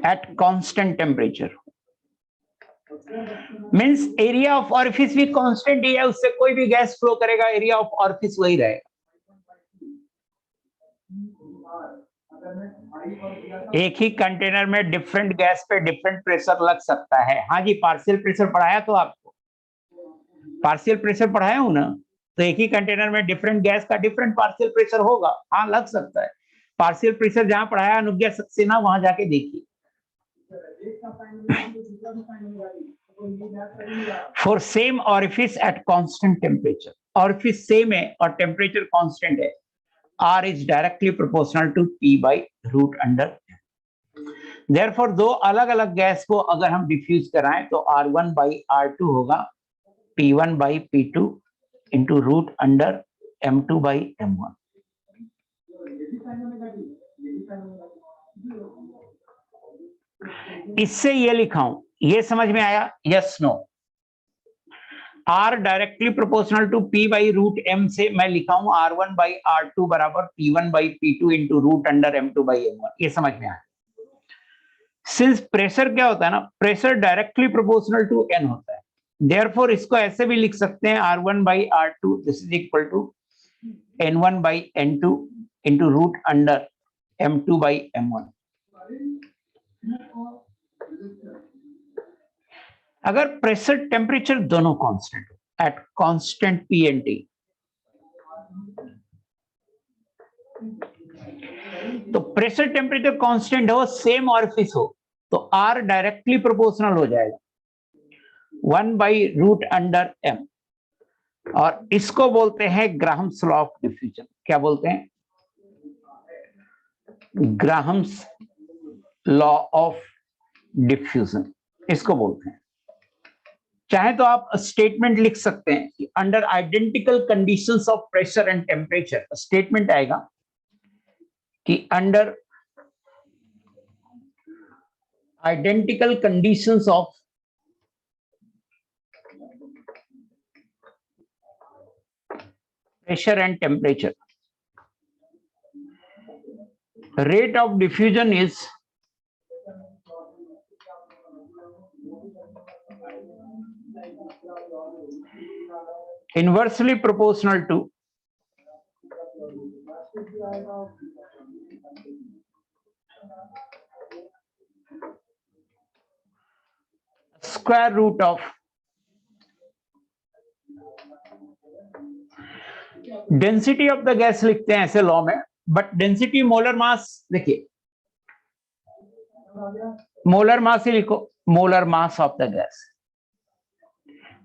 at constant temperature, means area of orifice भी constant ही है, उससे कोई भी gas flow करेगा, area of orifice वही रहेगा। एक ही container में डिफरेंट गैस पे डिफरेंट प्रेशर लग सकता है। हाँ जी, पार्शियल प्रेशर पढ़ाया, तो आपको पार्शियल प्रेशर पढ़ाया हूं ना, तो एक ही कंटेनर में डिफरेंट गैस का डिफरेंट पार्शियल प्रेशर होगा, हाँ लग सकता है। पार्शियल प्रेशर जहां पढ़ाया अनुज्ञा सक्सेना, वहां जाके देखिए। For same orifice at constant temperature, orifice same है और टेम्परेचर कांस्टेंट है, R is directly proportional to P by root under M. Therefore, दो अलग अलग गैस को अगर हम डिफ्यूज कराएं तो R1 by R2 होगा P1 by P2 into root under M2 by M1. इससे ये लिखाऊं, ये समझ में आया? Yes no? R directly proportional to P by root M से मैं लिखाऊं R1 बाई R2 बराबर P1 बाई P2 into root under M2 by M1। ये समझ में आया? सिंस प्रेशर क्या होता है ना, pressure directly proportional to N होता है, देयरफॉर इसको ऐसे भी लिख सकते हैं R1 by R2 this is equal to N1 by N2 into root under M2 by M1। अगर प्रेशर टेम्परेचर दोनों कांस्टेंट हो at constant P and T, तो प्रेशर टेम्परेचर कांस्टेंट हो, सेम ऑरिफिस हो, तो R डायरेक्टली प्रोपोर्शनल हो जाएगा 1 by root under M, और इसको बोलते हैं ग्राहम्स लॉ ऑफ डिफ्यूजन। क्या बोलते हैं? ग्राहम्स लॉ ऑफ डिफ्यूजन इसको बोलते हैं। चाहे तो आप स्टेटमेंट लिख सकते हैं कि under identical conditions of pressure and temperature, statement आएगा कि under identical conditions of pressure and temperature, rate of diffusion is inversely proportional to square root of density of the gas लिखते हैं ऐसे लॉ में, बट डेंसिटी मोलर मास, देखिए molar mass ही लिखो, molar mass of the gas,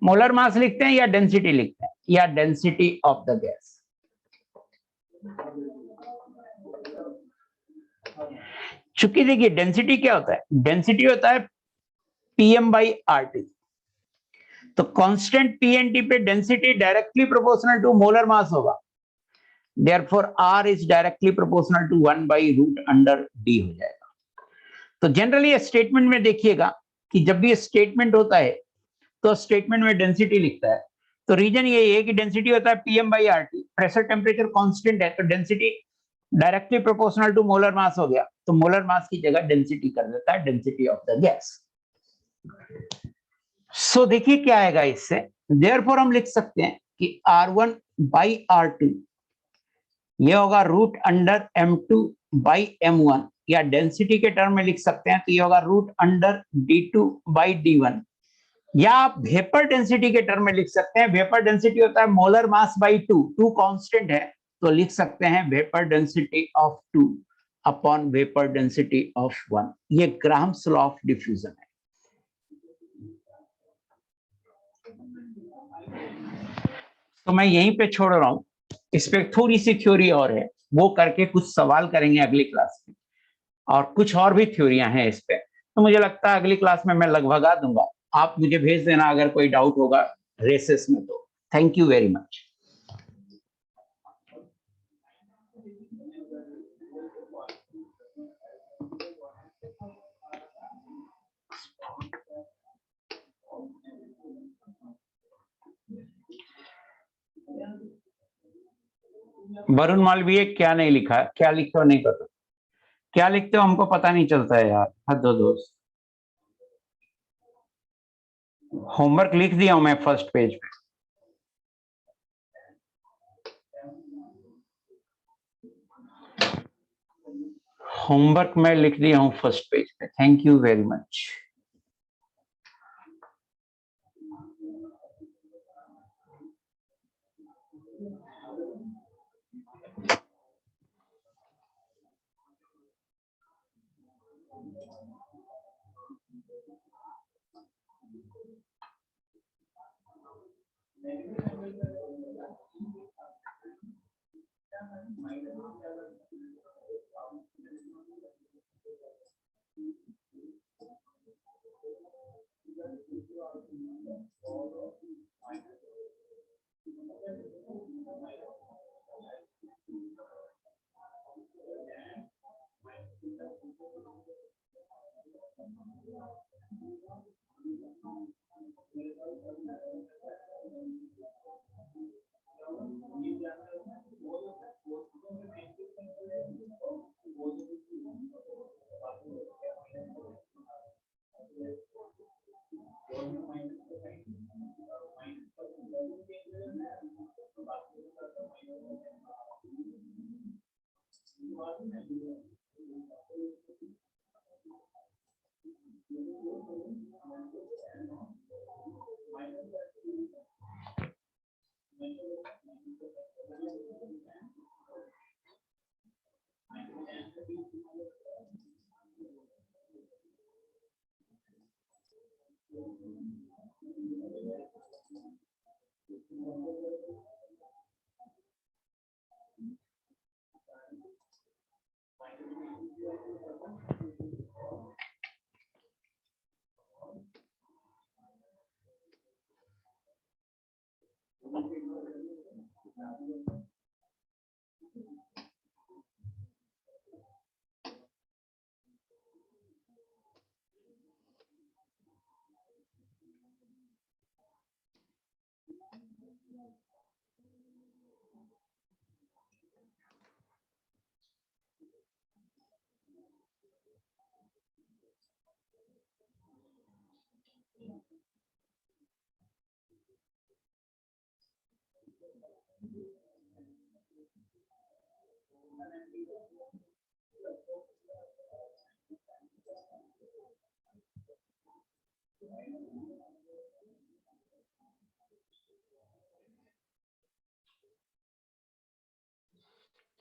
molar mass लिखते हैं या density लिखते हैं, या डेंसिटी ऑफ द गैस। चूंकि देखिए डेंसिटी क्या होता है, डेंसिटी होता है Pm बाई RT, तो कांस्टेंट P एंड T पे density directly proportional to molar mass होगा, therefore R is directly proportional to 1 by root under D हो जाएगा। तो जनरली स्टेटमेंट में देखिएगा कि जब भी स्टेटमेंट होता है तो स्टेटमेंट में डेंसिटी लिखता है, तो रीजन यही है कि डेंसिटी होता है Pm by RT, pressure temperature constant है, तो density directly proportional to molar mass हो गया, तो मोलर मास की जगह डेंसिटी कर देता है, डेंसिटी ऑफ द गैस। सो देखिए क्या आएगा इससे, देयरफॉर हम लिख सकते हैं कि R1 बाई R2 ये होगा root under M2 by M1, या डेंसिटी के टर्म में लिख सकते हैं तो ये होगा root under D2 by D1, या आप वेपर डेंसिटी के टर्म में लिख सकते हैं। वेपर डेंसिटी होता है मोलर मास बाई 2, 2 कांस्टेंट है तो लिख सकते हैं vapour density of 2 upon vapour density of 1। ये ग्राहम्स लॉ ऑफ डिफ्यूजन है। तो मैं यहीं पे छोड़ रहा हूं, इस पे थोड़ी सी थ्योरी और है, वो करके कुछ सवाल करेंगे अगली क्लास में, और कुछ और भी थ्योरियां हैं इस पे। तो मुझे लगता है अगली क्लास में मैं लगभग आ दूंगा, आप मुझे भेज देना अगर कोई डाउट होगा रेसेस में। तो thank you very much. Varun Malviya क्या नहीं लिखा, क्या लिखते हो नहीं पता, क्या लिखते हो हमको पता नहीं चलता है यार, हद दो दोस्त। होमवर्क लिख दिया हूं मैं फर्स्ट पेज पे। होमवर्क मैं लिख दिया हूं फर्स्ट पेज पे। Thank you very much.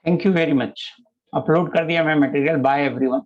Thank you very much. Upload कर दिया मैं मटेरियल। Bye everyone.